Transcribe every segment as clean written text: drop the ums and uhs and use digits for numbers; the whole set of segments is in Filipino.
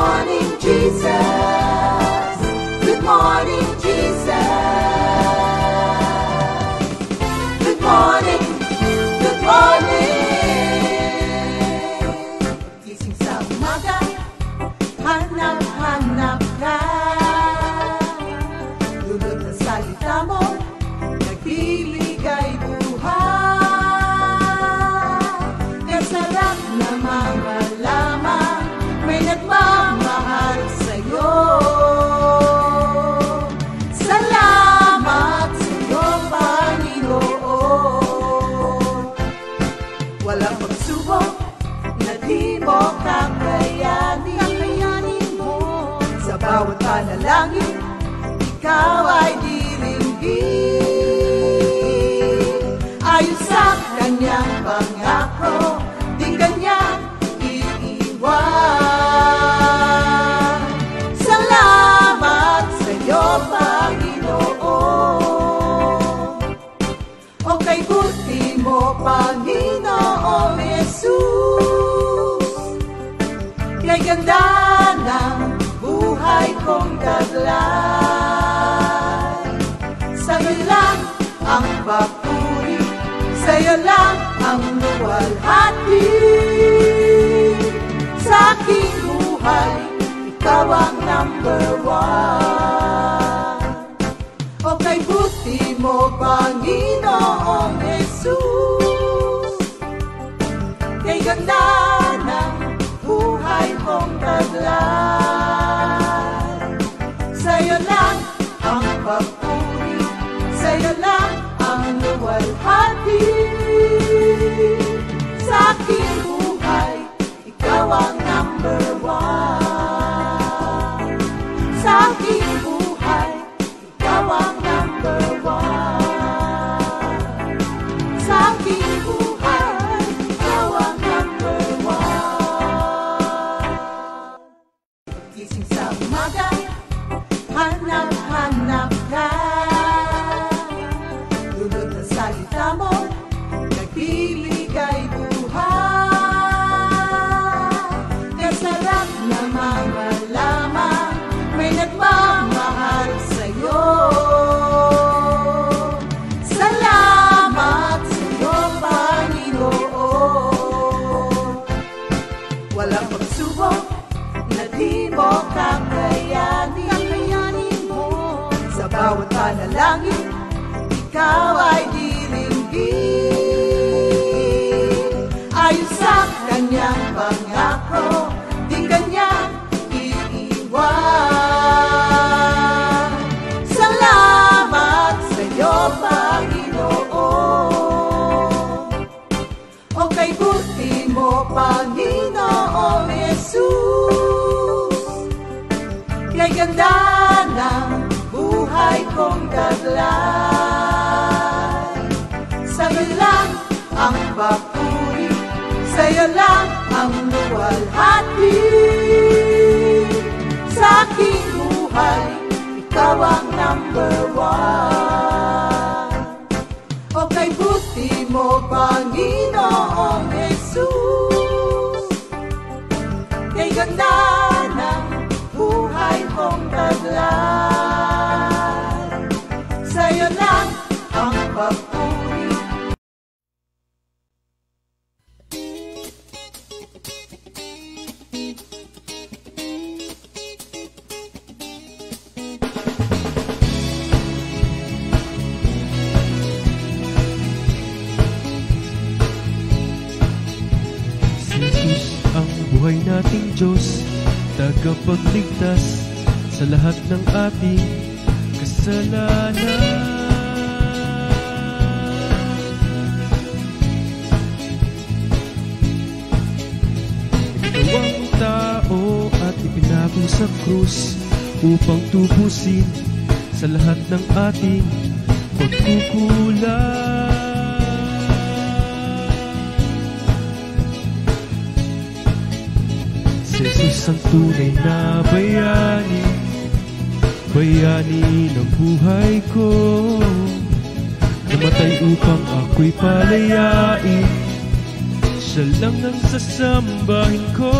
morning, Jesus. Good morning, Jesus. Good morning, good morning. Gising sa umaga, hanap-hanap ka. Lulot ang salita mo, nagbibigay buhay. Ang sarap na mga lamang, may nagmamahal sa'yo. Salamat sa'yo, Panginoon. Walang pagsubok na di mo kakayanin mo. Sa bawat panalangin, ikaw ay diringgin. Ayon sa kanyang pangako, di kanyang iiwan. Salamat sa'yo, Panginoon. O kay buti mo, Panginoong Jesus. Kay ganda ng buhay kong taglay. Sa'yo lang ang papuri, sa'yo lang ang luwalhati. Sa aking buhay, ikaw ang number one. O kay buti mo, Panginoong Jesus. Kay ganda ng buhay kong taglay. Sa'yo lang ang papuri, sa'yo lang ang luwalhati. Sa aking buhay, ikaw ang number one. Sa aking buhay, ikaw ang number one. Sa aking buhay, ikaw ang number one. Gising sa umaga, hanap-hanap ka. Lulot ang salita mo, nagbibigay buhay. Ang sarap na mga lamang, may nagmamahal sa'yo. Salamat sa'yo, Panginoon. Walang pagsubok na di mo kakayanin mo. Sa bawat panalangin, ikaw ay diringgin. Ayon sa kanyang pangako, di kanyang iiwan. Salamat sa'yo, Panginoon. O kay buti mo, Panginoong Jesus. Kay ganda ng buhay kong taglay. Sa'yo lang ang papuri, sa'yo lang ang luwalhati. Sa aking buhay, ikaw ang number one. O kay buti mo, Panginoong Jesus. Kay ganda ng buhay kong taglay. Sa'yo lang ang papuri. Si Jesus ang buhay nating Diyos, tagapagligtas sa lahat ng ating kasalanan. Ikaw ang tao at ipinago sa krus upang tubusin sa lahat ng ating pagkukulang. Si Jesus ang tunay na bayani, bayani ng buhay ko. Namatay upang ako'y palayain, siya lang ang sasambahin ko.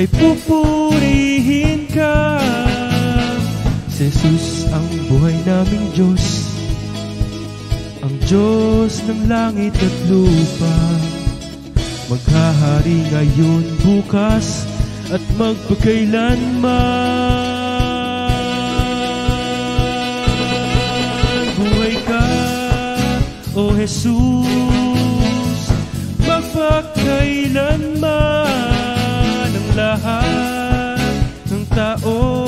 ay pupurihin ka. Si Jesus ang buhay naming Diyos, ang Diyos ng langit at lupa. Maghahari ngayon, bukas, at magpakailanman. Buhay ka, O Jesus, magpakailanman. Ang lahat ng tao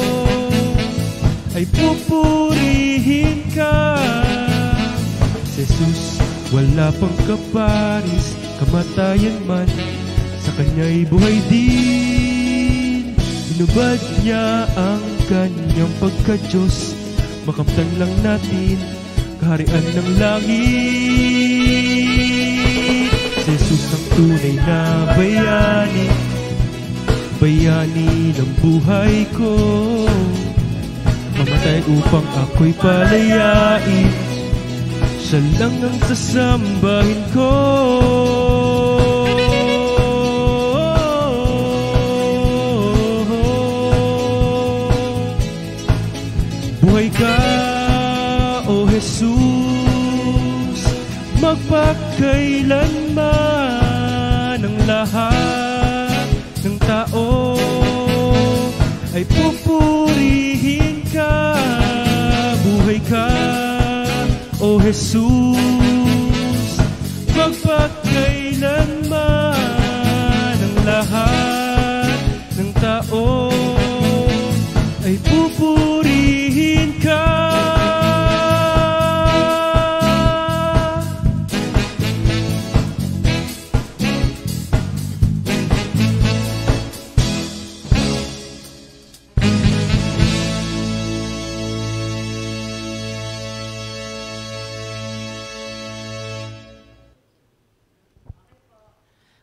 ay pupurihin ka. Jesus, wala pang kaparis, kamatayan man, sa kanya'y buhay din. Inubad niya ang kanyang pagka-Diyos, makamtan lang natin kaharian ng langit. Si Jesus ang tunay na bayani, bayani ng buhay ko. Mamatay upang ako'y palayain, siya lang ang sasambahin ko. Buhay ka, O Jesus, magpakailanman. Ang lahat ng tao ay pupurihin ka. Buhay ka, O Jesus, magpakailanman. Ang lahat ng tao ay pupurihin ka.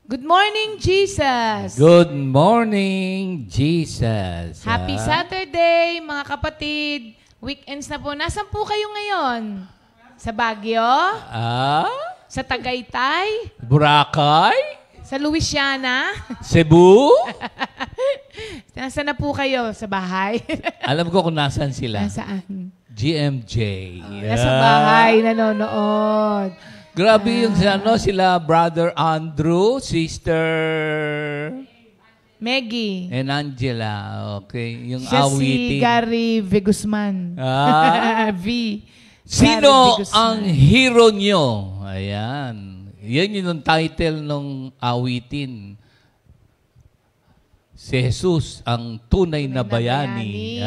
Good morning, Jesus! Good morning, Jesus. Happy Saturday, mga kapatid! Weekends na po. Nasaan po kayo ngayon? Sa Baguio? Sa Tagaytay? Boracay? Sa Louisiana? Cebu? Nasaan na po kayo? Sa bahay? Alam ko kung nasaan sila. Nasaan? GMJ. Nasa bahay, nanonood. Grabe yung sila Brother Andrew, Sister Maggie. and Angela. Okay, yung Siya awitin. si Gary V. Guzman. V. Sino Gary V. Guzman. ang hero nyo? Ayan. Yan yung title ng awitin. Si Jesus, ang tunay na bayani.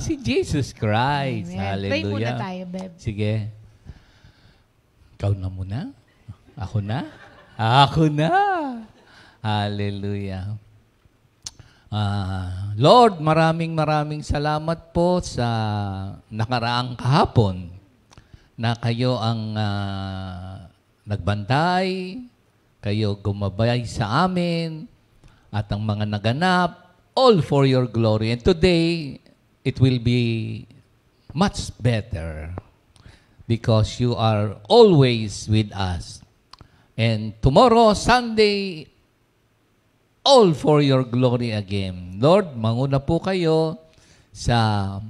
Si Jesus Christ. Amen. Hallelujah. Pray muna tayo, Beb. Sige. Ikaw na muna? Ako na? Ako na! Hallelujah. Lord, maraming salamat po sa nakaraang kahapon na kayo ang nagbantay, kayo gumabay sa amin, at ang mga naganap, all for your glory. And today, it will be much better because you are always with us. And tomorrow, Sunday, all for your glory again. Lord, manguna po kayo sa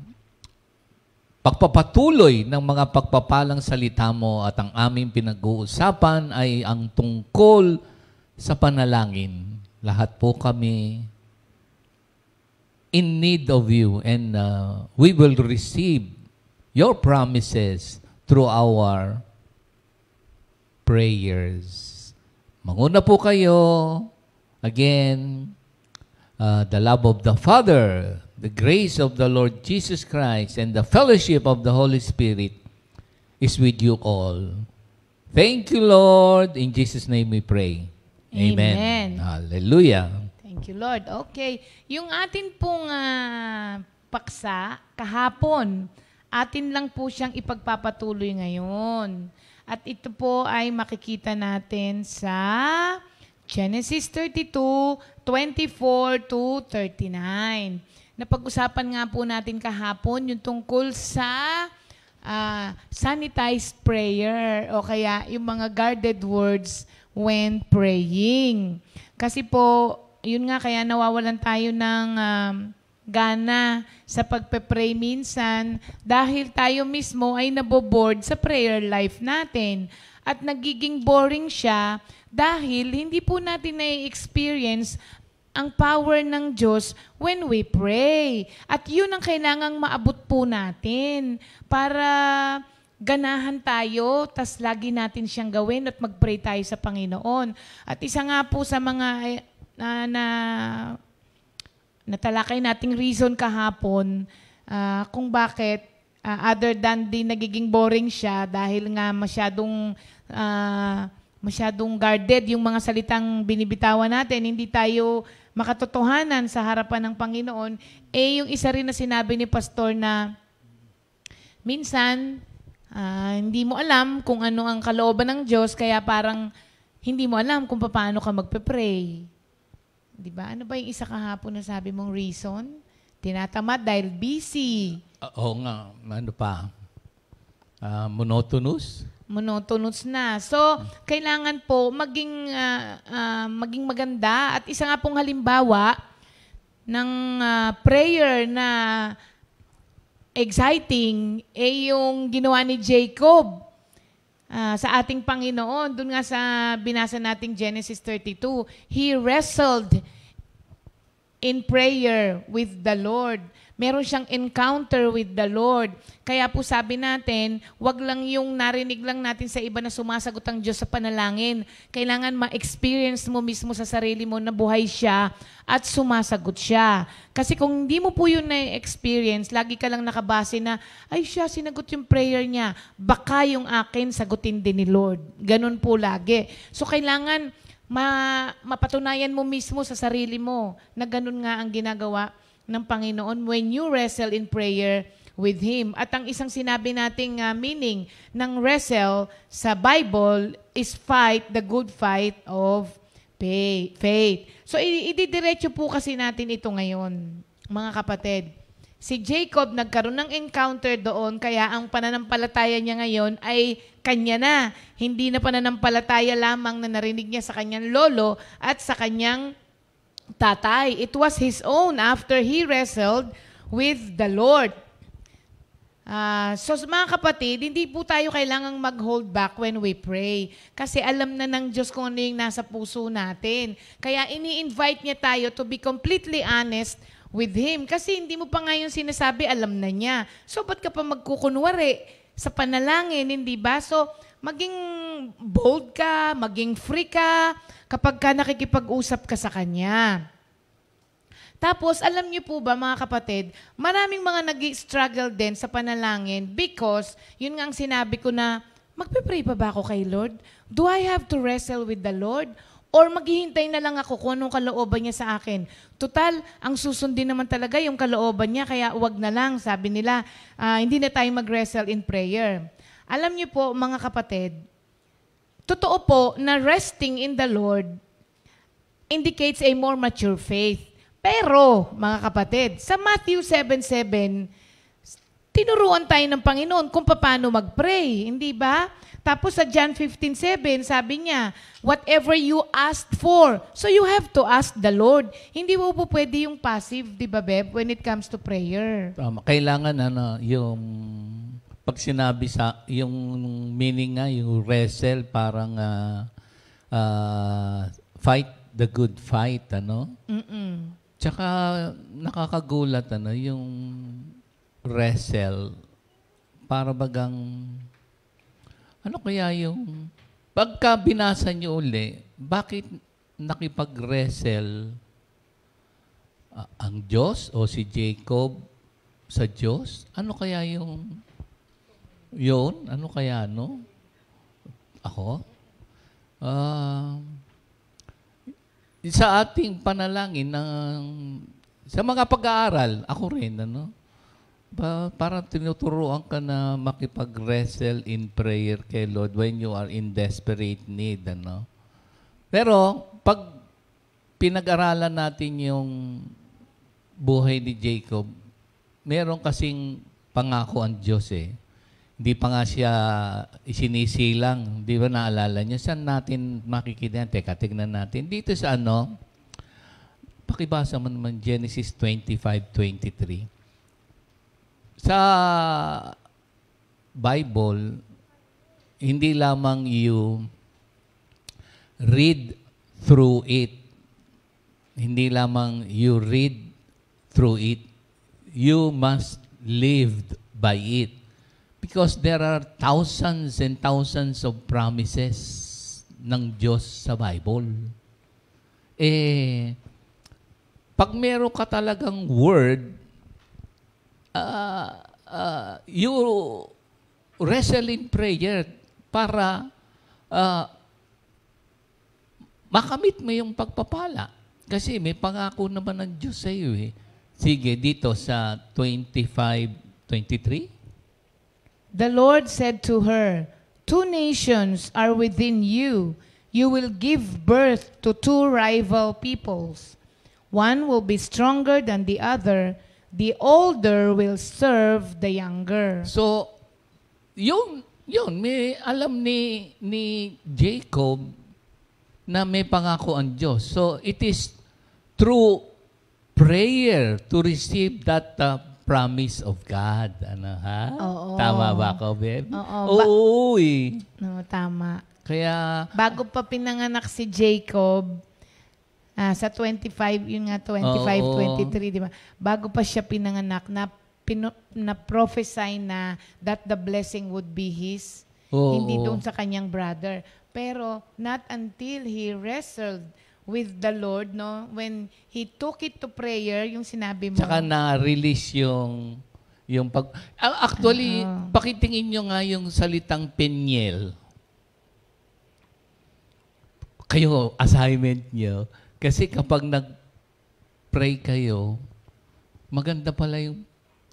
pagpapatuloy ng mga pagpapalang salita mo at ang aming pinag-uusapan ay ang tungkol sa panalangin. Lahat po kami in need of you and we will receive your promises through our prayers. Manguna po kayo. Again, the love of the Father, the grace of the Lord Jesus Christ, and the fellowship of the Holy Spirit is with you all. Thank you, Lord. In Jesus' name we pray. Amen. Amen. Hallelujah. Thank you, Lord. Okay. Yung atin pong paksa, kahapon, atin lang po siyang ipagpapatuloy ngayon. At ito po ay makikita natin sa Genesis 32:24 to 39. Napag-usapan nga po natin kahapon yung tungkol sa sanitized prayer o kaya yung mga guarded words when praying. Kasi po, yun nga, kaya nawawalan tayo ng gana sa pagpe-pray minsan dahil tayo mismo ay naboboard sa prayer life natin. At nagiging boring siya dahil hindi po natin na-experience ang power ng Diyos when we pray. At yun ang kailangang maabot po natin para ganahan tayo, tas lagi natin siyang gawin at mag-pray tayo sa Panginoon. At isa nga po sa mga natalakay nating reason kahapon kung bakit other than di nagiging boring siya dahil nga masyadong guarded yung mga salitang binibitawan natin, hindi tayo makatotohanan sa harapan ng Panginoon, yung isa rin na sinabi ni Pastor na minsan, hindi mo alam kung ano ang kalooban ng Diyos, kaya parang hindi mo alam kung paano ka magpe-pray. Diba? Ano ba yung isa kahapon na sabi mong reason? Tinatamad dahil busy. Oo nga, ano pa? Monotonous? Monotonous na. So, kailangan po maging maganda. At isa nga pong halimbawa ng prayer na exciting yung ginawa ni Jacob sa ating Panginoon. Doon nga sa binasa nating Genesis 32, he wrestled in prayer with the Lord. Meron siyang encounter with the Lord. Kaya po sabi natin, wag lang yung narinig lang natin sa iba na sumasagot ang Diyos sa panalangin. Kailangan ma-experience mo mismo sa sarili mo na buhay siya at sumasagot siya. Kasi kung hindi mo po yun na-experience, lagi ka lang nakabase na, ay siya, sinagot yung prayer niya. Baka yung akin, sagutin din ni Lord. Ganun po lagi. So kailangan mapatunayan mo mismo sa sarili mo na ganun nga ang ginagawa ng Panginoon when you wrestle in prayer with Him. At ang isang sinabi nating meaning ng wrestle sa Bible is fight the good fight of faith. So, ididiretso po kasi natin ito ngayon, mga kapatid. Si Jacob nagkaroon ng encounter doon, kaya ang pananampalataya niya ngayon ay kanya na. Hindi na pananampalataya lamang na narinig niya sa kanyang lolo at sa kanyang tatay. It was his own after he wrestled with the Lord. So mga kapatid, hindi po tayo kailangang mag-hold back when we pray. Kasi alam na ng Diyos kung ano yung nasa puso natin. Kaya ini-invite niya tayo to be completely honest with Him. Kasi hindi mo pa ngayon sinasabi, alam na niya. So ba't ka pa magkukunwari sa panalangin, hindi ba? So maging bold ka, maging free ka, kapag ka nakikipag-usap ka sa Kanya. Tapos, alam niyo po ba mga kapatid, maraming mga nag-struggle din sa panalangin because, yun nga ang sinabi ko na, magpe-pray pa ba ako kay Lord? Do I have to wrestle with the Lord? Or maghihintay na lang ako kung anong kalooban niya sa akin? Total, ang susundin naman talaga yung kalooban niya, kaya wag na lang, sabi nila, hindi na tayo mag-wrestle in prayer. Alam niyo po mga kapatid, totoo po na resting in the Lord indicates a more mature faith. Pero, mga kapatid, sa Matthew 7:7, tinuruan tayo ng Panginoon kung paano mag-pray, hindi ba? Tapos sa John 15:7, sabi niya, whatever you asked for, so you have to ask the Lord. Hindi mo po pwede yung passive, di ba, Beb, when it comes to prayer. Tama. Kailangan yung pag sinabi sa yung meaning nga, yung wrestle, parang fight the good fight, ano? Tsaka nakakagulat, yung wrestle, para bagang, ano kaya yung, pagka binasa niyo uli, bakit nakipag-wrestle ang Diyos o si Jacob sa Diyos? Ano kaya yung, yun? Ano kaya, no? Ako? Sa ating panalangin, sa mga pag-aaral, ako rin, ano? Parang tinuturuan ka na makipag-wrestle in prayer kay Lord when you are in desperate need, ano? Pero, pag pinag-aralan natin yung buhay ni Jacob, meron kasing pangako ang Diyos, eh. Hindi pa nga siya isinisilang. Di ba naalala niyo? Saan natin makikita yan? Teka, tignan natin. Dito sa pakibasa mo naman Genesis 25:23. Sa Bible, hindi lamang you read through it. Hindi lamang you read through it. You must live by it. Because there are thousands and thousands of promises ng Diyos sa Bible. Pag meron ka talagang word, you wrestle in prayer para makamit mo yung pagpapala. Kasi may pangako naman ng Diyos sa iyo eh. Sige, dito sa 25:23. The Lord said to her, 2 nations are within you. You will give birth to 2 rival peoples. One will be stronger than the other. The older will serve the younger. So, yun, may alam ni Jacob na may pangako ang Diyos. So, it is through prayer to receive that promise of God. Ano, ha? Oo. Tama ba ako, babe? Oo. No, Tama. Kaya, Bago pa pinanganak si Jacob, sa 25, yun nga, 23, di ba? Bago pa siya pinanganak, na prophesy na that the blessing would be his. Hindi doon sa kanyang brother. Pero not until he wrestled with the Lord, no? When he took it to prayer, yung sinabi mo. saka na-release yung pag... Actually, pakitingin nyo nga yung salitang Peniel. Kayo, assignment nyo. Kasi kapag nag-pray kayo, maganda pala yung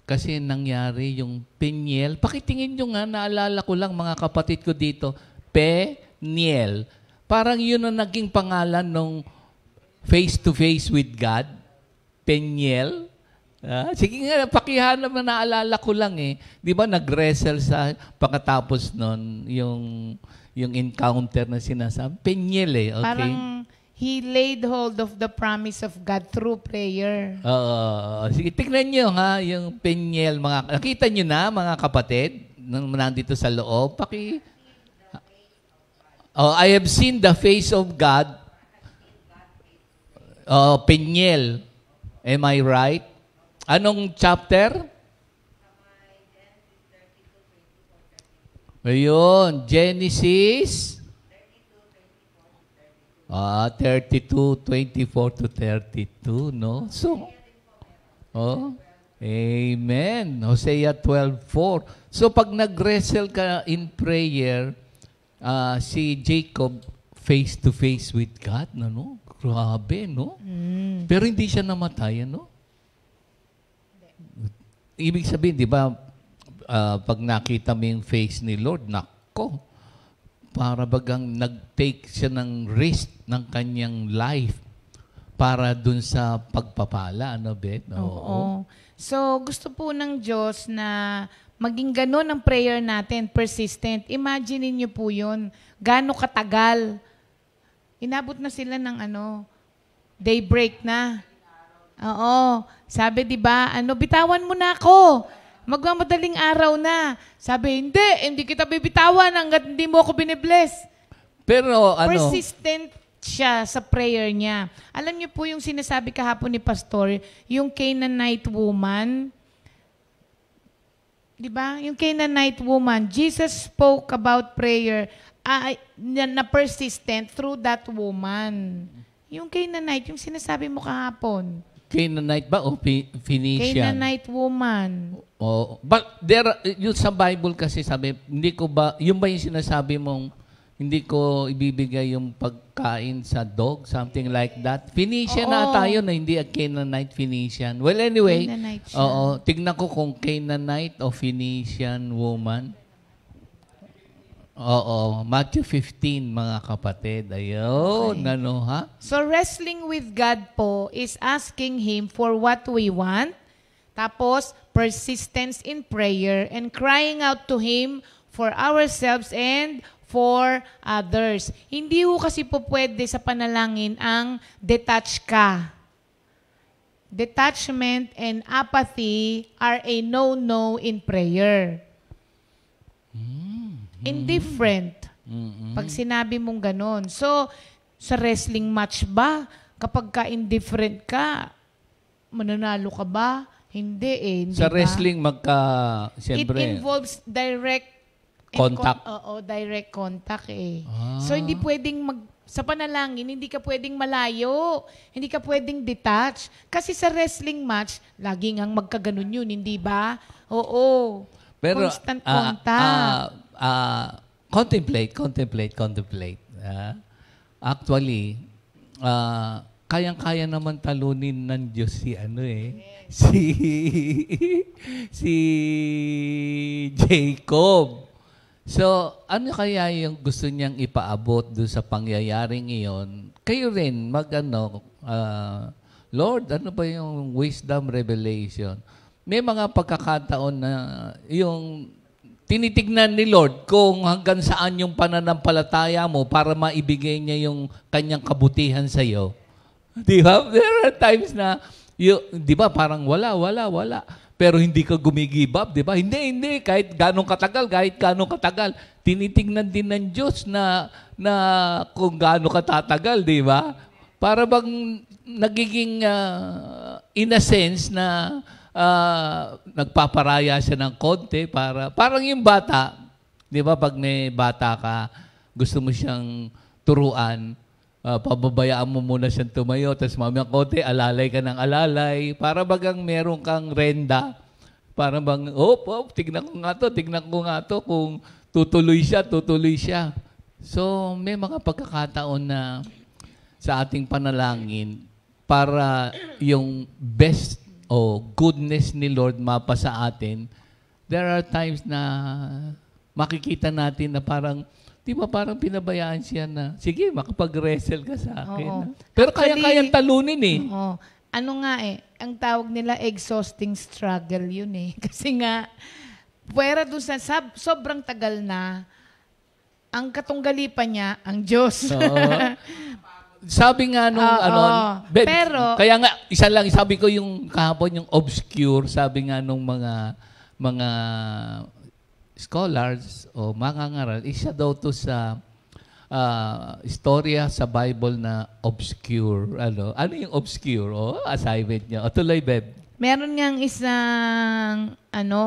kasi nangyari yung Peniel. Pakitingin nyo nga, naalala ko lang mga kapatid ko dito, Peniel. Parang yun ang naging pangalan nung face-to-face with God. Peniel. Sige nga, pakihanap na naalala ko lang eh. Di ba nag-wrestle sa pagkatapos nun, yung encounter na sinasabi. Peniel eh, okay? Parang he laid hold of the promise of God through prayer. Sige, tignan nyo ha, yung Peniel. Nakita nyo na mga kapatid, nung nandito sa loob. I have seen the face of God. Peniel. Am I right? Anong chapter? Ayun, Genesis 32:24-32, no? So, amen. Hosea 12:4. So, pag nag-wrestle ka in prayer, si Jacob face-to-face with God, no? Grabe, no? Pero hindi siya namatay, no? Ibig sabihin, di ba, pag nakita mo yung face ni Lord, nako, para bagang nag-take siya ng risk ng kanyang life para dun sa pagpapala, ano, Beth? Oo. So, gusto po ng Diyos na maging ganun ang prayer natin, persistent. Imagine niyo po yun, gaano katagal. Inabot na sila ng daybreak na. Oo. Sabi, di ba, bitawan mo na ako. Magmamadaling araw na. Sabi, hindi kita bibitawan hanggat hindi mo ako binibless. Pero persistent siya sa prayer niya. Alam niyo po yung sinasabi kahapon ni Pastor, yung Canaanite woman, di ba? Yung Canaanite woman, Jesus spoke about prayer na persistent through that woman. Yung Canaanite, yung sinasabi mo kahapon. Canaanite ba o Phoenician? Canaanite woman. But yung sa Bible kasi sabi, yung ba yung sinasabi mong hindi ko ibibigay yung pagkain sa dog, something like that. Phoenician na tayo na hindi a Canaanite Phoenician. Well, anyway, tignan ko kung Canaanite o Phoenician woman. Matthew 15, mga kapatid. Ayun, ha? So, wrestling with God po is asking Him for what we want, tapos persistence in prayer, and crying out to Him for ourselves and for others. Hindi ho kasi po pwede sa panalangin ang detach ka. detachment, and apathy are a no-no in prayer. Indifferent. Pag sinabi mong ganon. So, sa wrestling match ba, kapag ka-indifferent ka, mananalo ka ba? Hindi eh. Hindi Sa ba? wrestling, siyempre, It involves direct Contact. Direct contact eh. So, hindi pwedeng sa panalangin, hindi ka pwedeng malayo. Hindi ka pwedeng detach. Kasi sa wrestling match, lagi ngang magkaganon yun, hindi ba? Oo. pero, Constant contact. contemplate. Actually, kayang-kaya naman talunin ng Diyos si Jacob. So, ano kaya yung gusto niyang ipaabot doon sa pangyayaring iyon? Kayo rin, Lord, ano ba yung wisdom revelation? May mga pagkakataon na yung tinitignan ni Lord kung hanggang saan yung pananampalataya mo para maibigay niya yung kanyang kabutihan sa iyo. Di ba? There are times na, di ba, parang wala. Pero hindi ka gumigive up, di ba? Hindi. Kahit ganong katagal, tinitingnan din ng Diyos na kung gaano katatagal, di ba? Para bang nagiging, in a sense, na nagpaparaya siya ng konti parang yung bata, di ba? Pag may bata ka, gusto mo siyang turuan, pababayaan mo muna siyang tumayo, tapos mamayang konti, alalay ka ng alalay, para bagang meron kang renda, para bang, tignan ko nga to, kung tutuloy siya. So, may mga pagkakataon na sa ating panalangin, para yung best o goodness ni Lord mapa sa atin, there are times na makikita natin na parang, di ba parang pinabayaan siya na, sige, makapag-wrestle ka sa akin. Oo. Pero kaya-kayang talunin eh. Oo. Ano nga ang tawag nila exhausting struggle yun eh. Kasi nga, puwera doon sa sobrang tagal na, ang katunggali pa niya, ang Diyos. Sabi nga nung pero, kaya nga, isa lang, sabi ko yung kahapon, yung obscure, sabi nga nung mga scholars o mangangaral, isa daw to sa istorya sa Bible na obscure. Ano yung obscure? Assignment niya. Tuloy, Beb. Meron ngang isang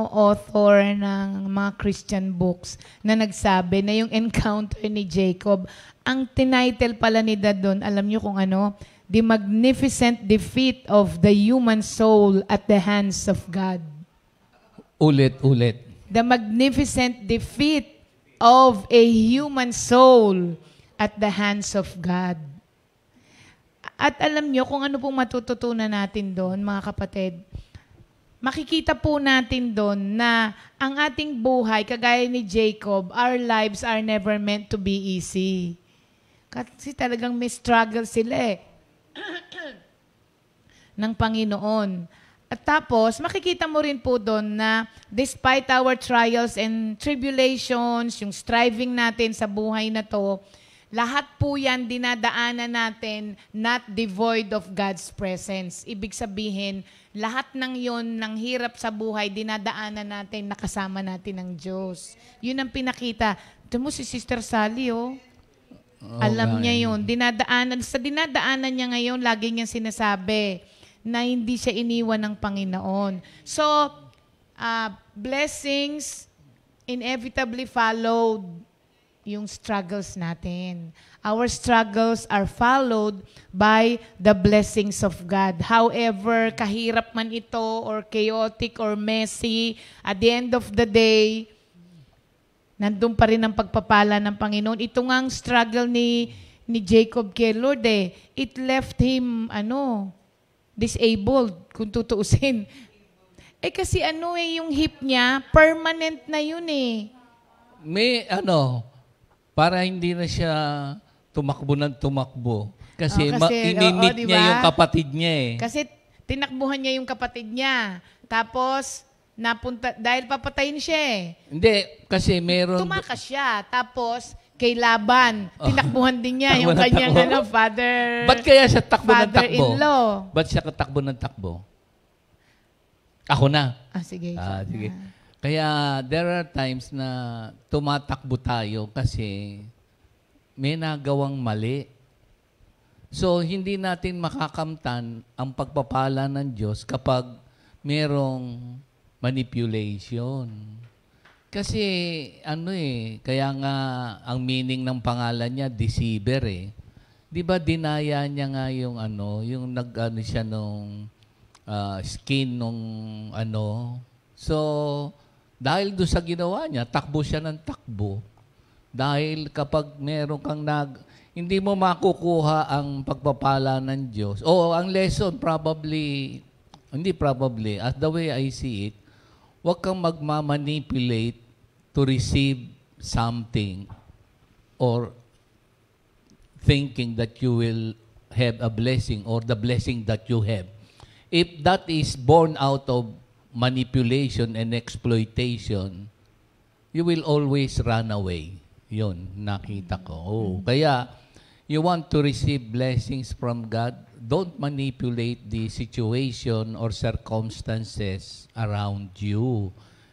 author ng mga Christian books na nagsabi na yung encounter ni Jacob, ang tinitle pala ni Dad doon, alam niyo kung ano? The Magnificent Defeat of the Human Soul at the Hands of God. Ulit. The magnificent defeat of a human soul at the hands of God. At alam nyo kung ano pong matututunan natin doon, mga kapatid. Makikita po natin doon na ang ating buhay, kagaya ni Jacob, our lives are never meant to be easy. Kasi talagang may struggle sila ng Panginoon. At tapos, makikita mo rin po doon na despite our trials and tribulations, yung striving natin sa buhay na to, lahat po yan dinadaanan natin not devoid of God's presence. Ibig sabihin, lahat ng yon ng hirap sa buhay, dinadaanan natin, nakasama natin ng Diyos. Yun ang pinakita. Ito mo si Sister Sally, alam niya yun. Sa dinadaanan niya ngayon, lagi niyang sinasabi, na hindi siya iniwan ng Panginoon. So, blessings inevitably followed yung struggles natin. Our struggles are followed by the blessings of God. However, kahirap man ito or chaotic or messy, at the end of the day, nandun pa rin ang pagpapala ng Panginoon. Ito nga ang struggle ni Jacob kay Lord It left him, disabled, kung tutuusin. Kasi yung hip niya, permanent na yun May para hindi na siya tumakbo ng tumakbo. Kasi inimit diba? niya yung kapatid niya Kasi tinakbuhan niya yung kapatid niya. Tapos, napunta, dahil papatayin siya Hindi, kasi meron... Tumakas siya. Tapos, kay Laban. Tinakbuhan din niya yung Takbo na kanyang takbo. father. Ba't kaya siya takbo ng takbo? Father-in-law. Ba't siya katakbo ng takbo? Ako na. Sige. Sige. Kaya there are times na tumatakbo tayo kasi may nagawang mali. So, hindi natin makakamtan ang pagpapala ng Diyos kapag merong manipulation. Kasi, kaya nga ang meaning ng pangalan niya, deceiver eh. Di ba dinaya niya nga yung yung siya nung skin nung So, dahil doon sa ginawa niya, takbo siya ng takbo. Dahil kapag meron kang hindi mo makukuha ang pagpapala ng Diyos. Ang lesson hindi probably, as the way I see it, huwag kang magmamanipulate to receive something or thinking that you will have a blessing or the blessing that you have. If that is born out of manipulation and exploitation, you will always run away. Yun, nakita ko. Kaya, you want to receive blessings from God, don't manipulate the situation or circumstances around you.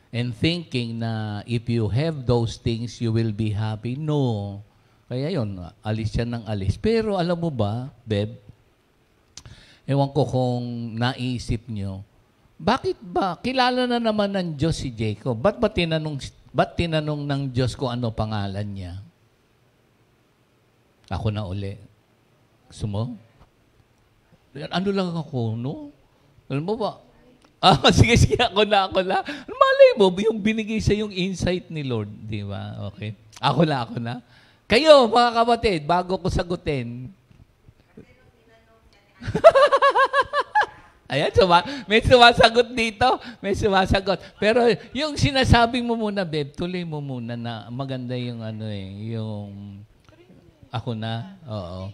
And thinking na if you have those things, you will be happy. No. Kaya yun, alis siya ng alis. Pero alam mo ba, Beb, ewan ko kung naisip nyo, bakit ba, kilala na naman ng Diyos si Jacob, ba't tinanong ng Diyos kung ano pangalan niya? Ako na uli. Gusto mo? Ano lang ako, no? Alam mo ba? Sige, ako na. Malay mo, yung binigay sa yung insight ni Lord, di ba? Okay. Ako na. Kayo, mga kapatid, bago ko sagutin. Ayan, may sumasagot dito. May sumasagot. Pero yung sinasabi mo muna, Beb, tuloy mo muna na maganda yung yung ako na. Oo.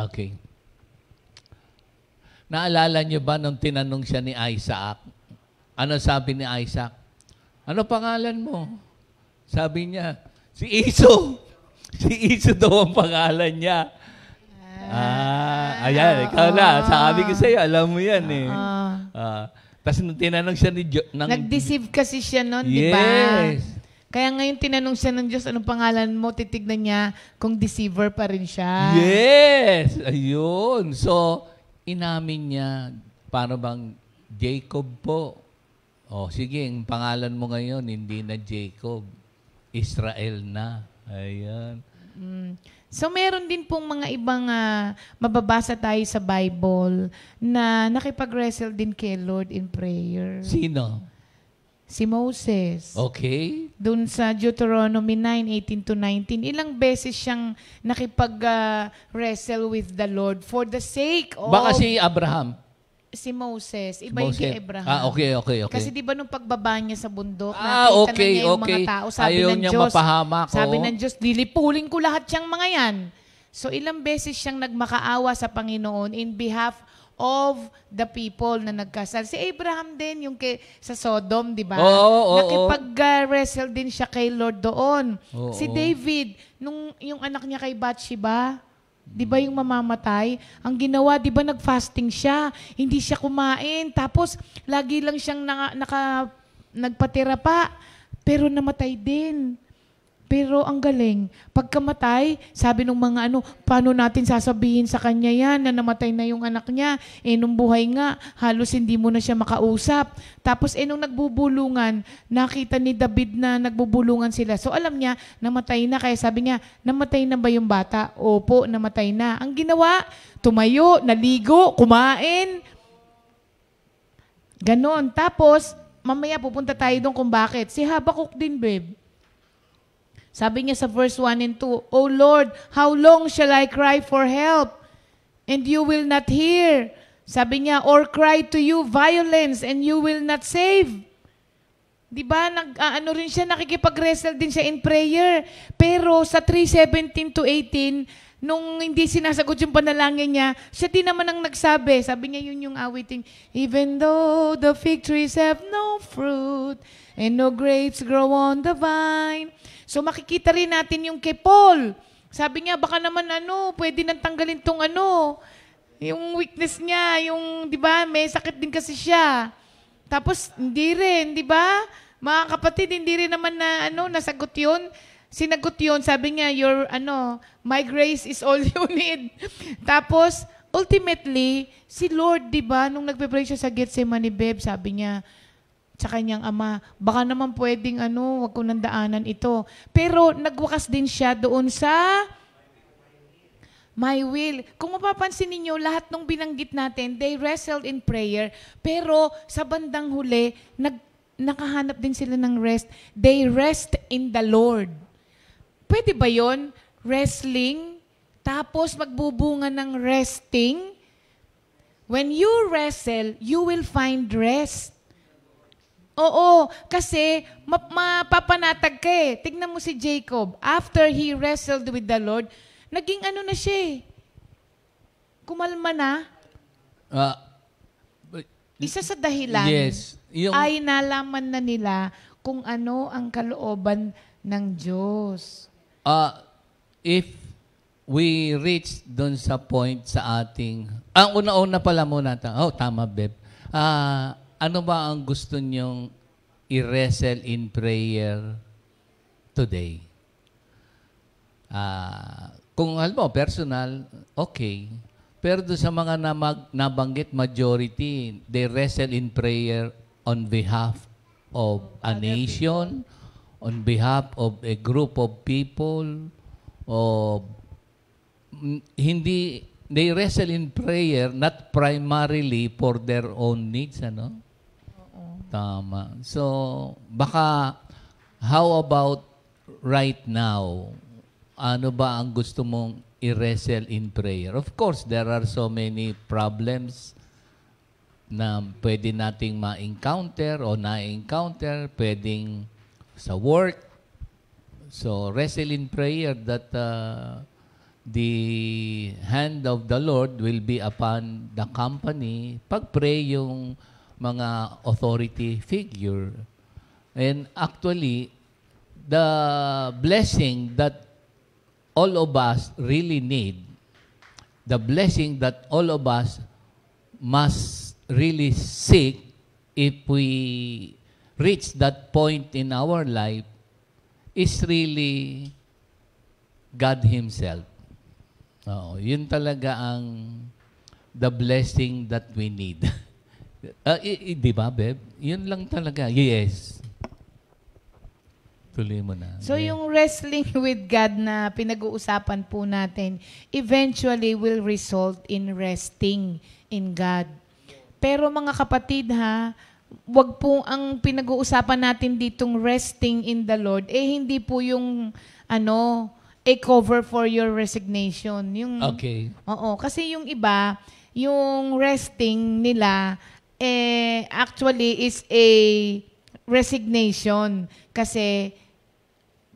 Okay. Naalala niyo ba nung tinanong siya ni Isaac? Ano sabi ni Isaac? Ano pangalan mo? Sabi niya, si Iso. Si Iso daw ang pangalan niya. Ayan, ikaw na. Sabi ko sa'yo, alam mo yan eh. Tapos nung tinanong siya ni nag-deceive kasi siya nun, di ba? Yes. Kaya ngayon tinanong siya ng Diyos, anong pangalan mo? Titignan niya kung deceiver pa rin siya. Yes! Ayun. So, inamin niya, para bang Jacob po. Sige, ang pangalan mo ngayon, hindi na Jacob. Israel na. Ayan. So, meron din pong mga ibang mababasa tayo sa Bible na nakipag-wrestle din kay Lord in prayer. Sino? Si Moses. Okay. Doon sa Deuteronomy 9:18-19, ilang beses siyang nakipag-wrestle with the Lord for the sake of... Baka si Abraham. Si Moses. Iba yung kay Abraham. Okay. Kasi di ba nung pagbaba niya sa bundok, okay, nakita na niya yung mga tao, sabi ayaw ng niya Diyos, mapahamak. sabi ng Diyos, lilipulin ko lahat siyang mga yan. So ilang beses siyang nagmakaawa sa Panginoon in behalf of the people na nagkasal. Si Abraham din, yung sa Sodom, di ba? Nakipag-wrestle din siya kay Lord doon. Si David, yung anak niya kay Bathsheba, di ba yung mamamatay? Ang ginawa, di ba nag-fasting siya? Hindi siya kumain. Tapos, lagi lang siyang nagpatira pa. Pero namatay din. Pero ang galing, pagkamatay, sabi ng mga paano natin sasabihin sa kanya yan na namatay na yung anak niya? Nung buhay nga, halos hindi mo na siya makausap. Tapos nung nagbubulungan, nakita ni David na nagbubulungan sila. So alam niya, namatay na. Kaya sabi niya, namatay na ba yung bata? Opo, namatay na. Ang ginawa, tumayo, naligo, kumain. Ganon. Tapos, mamaya pupunta tayo doon kung bakit. Si Habakuk din, babe. Sabi niya sa verse 1 and 2, O Lord, how long shall I cry for help? And you will not hear. Sabi niya, or cry to you violence and you will not save. Di ba? Rin siya, nakikipag-wrestle din siya in prayer. Pero sa 3:17-18, nung hindi sinasagot yung panalangin niya, siya din naman ang nagsabi. Sabi niya yun yung awiting, even though the fig trees have no fruit and no grapes grow on the vine. So makikita rin natin yung kay Paul. Sabi niya, baka naman pwede nang tanggalin tong yung weakness niya, yung, di ba, may sakit din kasi siya. Tapos, hindi rin, di ba? Mga kapatid, hindi rin naman na, nasagot yun. Sinagot yun, sabi niya, my grace is all you need. Tapos, ultimately, si Lord, di ba, nung nagpe-pray siya sa Gethsemane, Beb, sabi niya, sa kanyang ama, baka naman pwedeng wag ko nang daanan ito. Pero nagwakas din siya doon sa my will. Kung mapapansin ninyo, lahat ng binanggit natin, they wrestled in prayer, pero sa bandang huli, nakahanap din sila ng rest. They rest in the Lord. Pwede ba yon? Wrestling, tapos magbubunga ng resting. When you wrestle, you will find rest. Oo, kasi mapapanatag ka eh. Tignan mo si Jacob. After he wrestled with the Lord, naging na siya eh. Kumalma na. Isa sa dahilan ay nalaman na nila kung ano ang kalooban ng Diyos. If we reach dun sa point sa ating... Ang una-una pala muna. Tama, Beb. Ano ba ang gusto nyong i-wrestle in prayer today? Kung alam mo, personal, okay. Pero doon sa mga nabanggit, majority, they wrestle in prayer on behalf of a nation, on behalf of a group of people, they wrestle in prayer not primarily for their own needs, Tama. So, baka, how about right now? Ano ba ang gusto mong i-wrestle in prayer? Of course, there are so many problems na pwede nating ma-encounter o na-encounter, pwedeng sa work. So, wrestle in prayer that the hand of the Lord will be upon the company. Pag-pray yung mga authority figure. And actually, the blessing that all of us really need, the blessing that all of us must really seek if we reach that point in our life is really God Himself. Yun talaga ang the blessing that we need. Di ba, Beb? Yun lang talaga. Yes. Tuloy mo na. So, yung wrestling with God na pinag-uusapan po natin, eventually will result in resting in God. Pero mga kapatid wag po ang pinag-uusapan natin ditong resting in the Lord, hindi po yung, a cover for your resignation. Okay. Oo. Kasi yung iba, yung resting nila, actually is a resignation. Kasi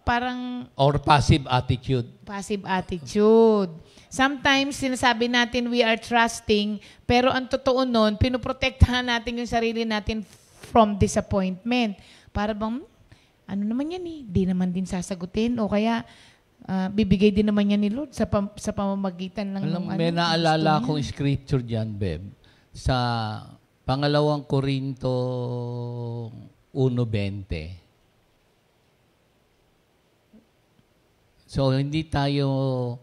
parang... Or passive attitude. Passive attitude. Sometimes, sinasabi natin we are trusting, pero ang totoo nun, pinoprotektahan natin yung sarili natin from disappointment. Para bang, ano naman yan eh, di naman din sasagutin. O kaya, bibigay din naman yan ni Lord sa pamamagitan lang ng may naalala akong scripture dyan, Beb. Sa Pangalawang Korinto 1:20. So, hindi tayo,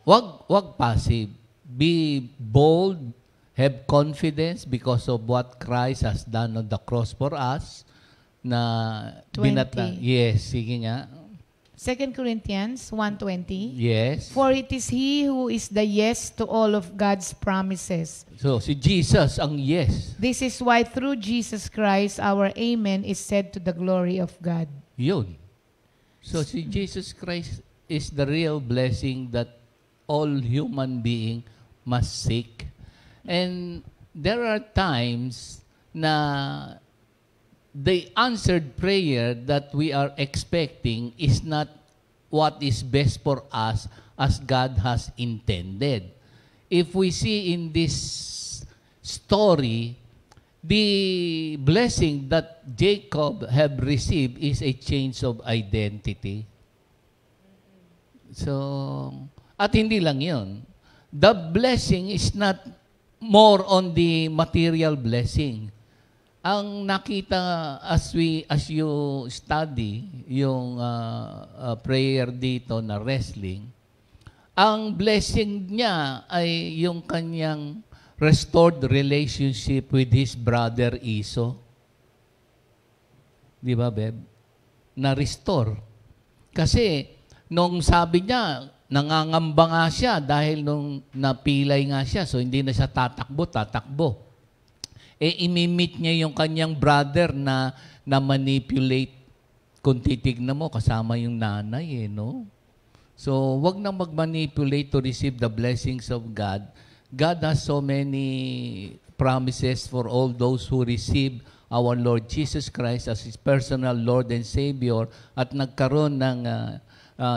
wag passive. Be bold, have confidence because of what Christ has done on the cross for us. Na 20. Yes, sige nga. 2 Corinthians 1:20. Yes. For it is He who is the yes to all of God's promises. So, si Jesus ang yes. This is why through Jesus Christ, our amen is said to the glory of God. Yun. So, si Jesus Christ is the real blessing that all human being must seek. And there are times na the answered prayer that we are expecting is not what is best for us as God has intended. If we see in this story, the blessing that Jacob have received is a change of identity. So, at hindi lang yun. The blessing is not more on the material blessing. Ang nakita as you study yung prayer dito na wrestling, ang blessing niya ay yung kanyang restored relationship with his brother Esau. Di ba, Beb? Na-restore. Kasi, nung sabi niya, nangangamba nga siya dahil nung napilay nga siya, so hindi na siya tatakbo. Imimit niya yung kanyang brother na manipulate. Kung titignan mo, kasama yung nanay, no? So, wag na mag-manipulate to receive the blessings of God. God has so many promises for all those who receive our Lord Jesus Christ as His personal Lord and Savior at nagkaroon ng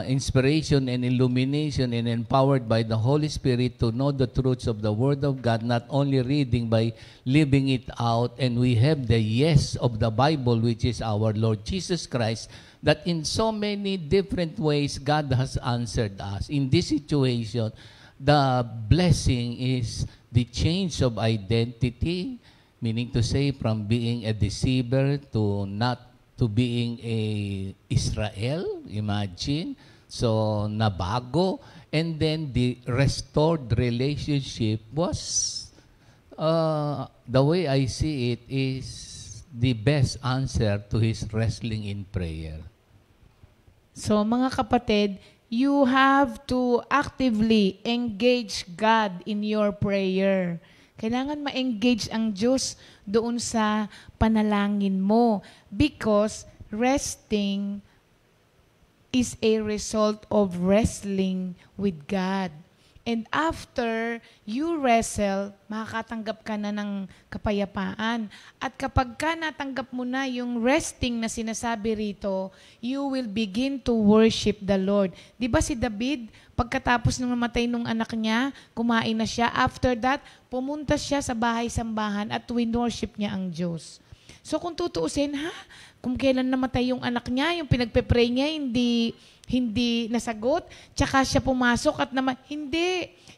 inspiration and illumination and empowered by the Holy Spirit to know the truths of the Word of God, not only reading, by living it out. And we have the yes of the Bible, which is our Lord Jesus Christ, that in so many different ways God has answered us. In this situation, the blessing is the change of identity, meaning to say from being a deceiver to not to being a Israel, imagine. So, nabago. And then the restored relationship was, the way I see it, is the best answer to his wrestling in prayer. So, mga kapatid, you have to actively engage God in your prayer. Kailangan ma-engage ang Diyos doon sa panalangin mo because resting is a result of wrestling with God. And after you wrestle, makakatanggap ka na ng kapayapaan. At kapag ka natanggap mo na yung resting na sinasabi rito, you will begin to worship the Lord. Di ba si David, pagkatapos ng namatay nung anak niya, kumain na siya. After that, pumunta siya sa bahay-sambahan at winorship niya ang Diyos. So kung tutuusin, kung kailan namatay yung anak niya, yung pinagpe-pray niya, hindi nasagot, tsaka siya pumasok at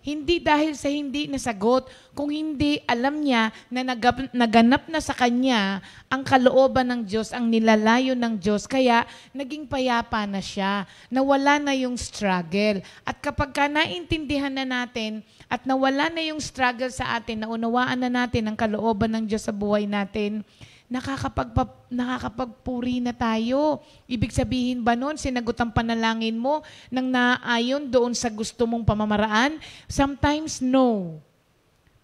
hindi dahil sa hindi nasagot, kung hindi alam niya na naganap na sa kanya ang kalooban ng Diyos, ang nilalayo ng Diyos, kaya naging payapa na siya, nawala na yung struggle. At kapag ka naintindihan na natin at nawala na yung struggle sa atin, naunawaan na natin ang kalooban ng Diyos sa buhay natin, nakakapagpuri na tayo. Ibig sabihin ba nun, sinagot ang panalangin mo nang naayon doon sa gusto mong pamamaraan? Sometimes, no.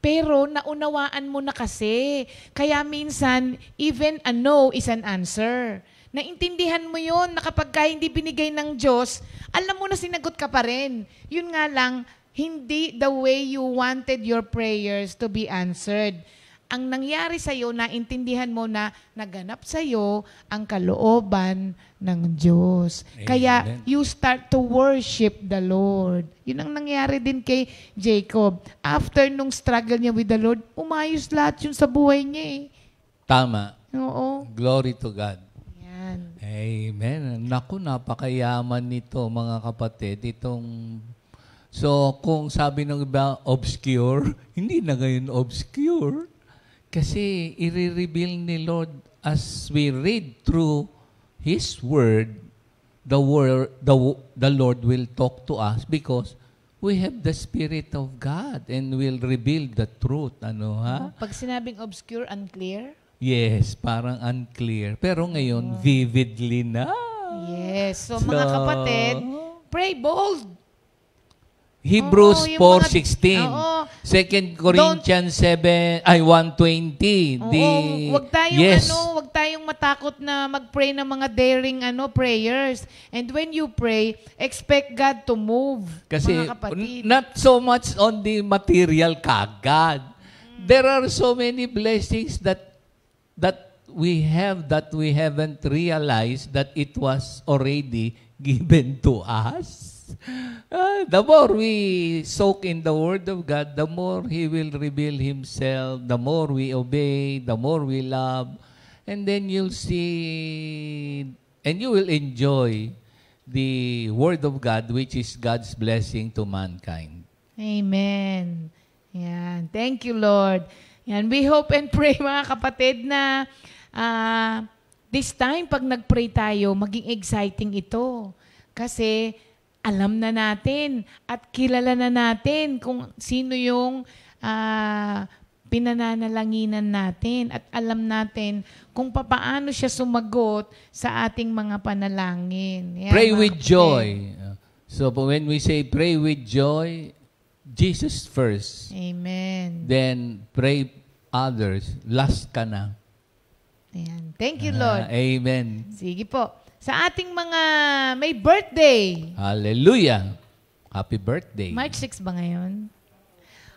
Pero naunawaan mo na kasi. Kaya minsan, even a no is an answer. Naintindihan mo yun na kapag hindi binigay ng Diyos, alam mo na sinagot ka pa rin. Yun nga lang, hindi the way you wanted your prayers to be answered. Ang nangyari sa'yo, naintindihan mo na naganap sa'yo ang kalooban ng Diyos. Amen. Kaya you start to worship the Lord. Yun ang nangyari din kay Jacob. After nung struggle niya with the Lord, umayos lahat yun sa buhay niya eh. Tama. Oo. Glory to God. Yan. Amen. Naku, napakayaman nito mga kapatid. So, kung sabi ng iba, obscure, hindi na ngayon obscure. Kasi i-reveal ni Lord as we read through His Word, the Lord will talk to us because we have the Spirit of God and will reveal the truth. Pag sinabing obscure, unclear? Yes, parang unclear. Pero ngayon, vividly na. Yes. So, mga kapatid, pray bold. Hebrews 4:16. 2 Corinthians 1:20. Wag tayong matakot na mag-pray ng mga daring prayers. And when you pray, expect God to move. Kasi mga kapatid. Not so much on the material kagad. There are so many blessings that we have that we haven't realized that it was already given to us. The more we soak in the Word of God, the more He will reveal Himself, the more we obey, the more we love, and then you'll see, and you will enjoy the Word of God, which is God's blessing to mankind. Amen. Yan. Thank you, Lord. Yan. We hope and pray, mga kapatid, na this time, pag nag-pray tayo, maging exciting ito. Kasi alam na natin at kilala na natin kung sino yung pinananalanginan natin at alam natin kung paano siya sumagot sa ating mga panalangin. Yan, Pray mga with kapatid. joy. So when we say pray with joy, Jesus first. Amen. Then pray others. Last ka na. Ayan. Thank you, Lord. Amen. Sige po. Sa ating mga may birthday. Hallelujah. Happy birthday. March 6 ba ngayon?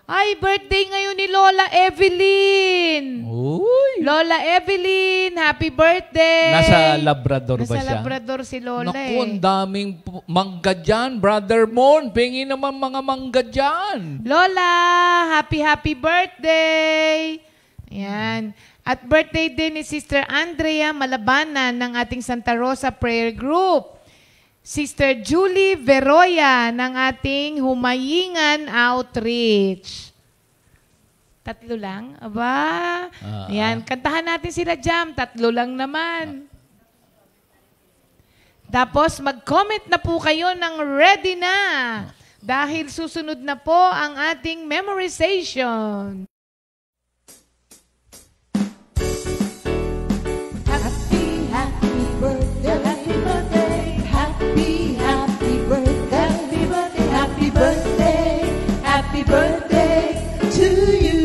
Ay, birthday ngayon ni Lola Evelyn. Uy. Lola Evelyn, happy birthday. Nasa Labrador ba Nasa siya? Labrador si Lola Naku, ang eh. daming mangga dyan. Brother Mon, pengi naman mga mangga dyan. Lola, happy birthday. Yan. At birthday din ni Sister Andrea Malabanan ng ating Santa Rosa Prayer Group. Sister Julie Veroya ng ating Humayingan Outreach. Tatlo lang? Aba. Yan. Kantahan natin sila jam. Tatlo lang naman. Tapos mag-comment na po kayo ng ready na. Dahil susunod na po ang ating memorization. Happy birthday, happy birthday, happy birthday, happy birthday, happy birthday to you.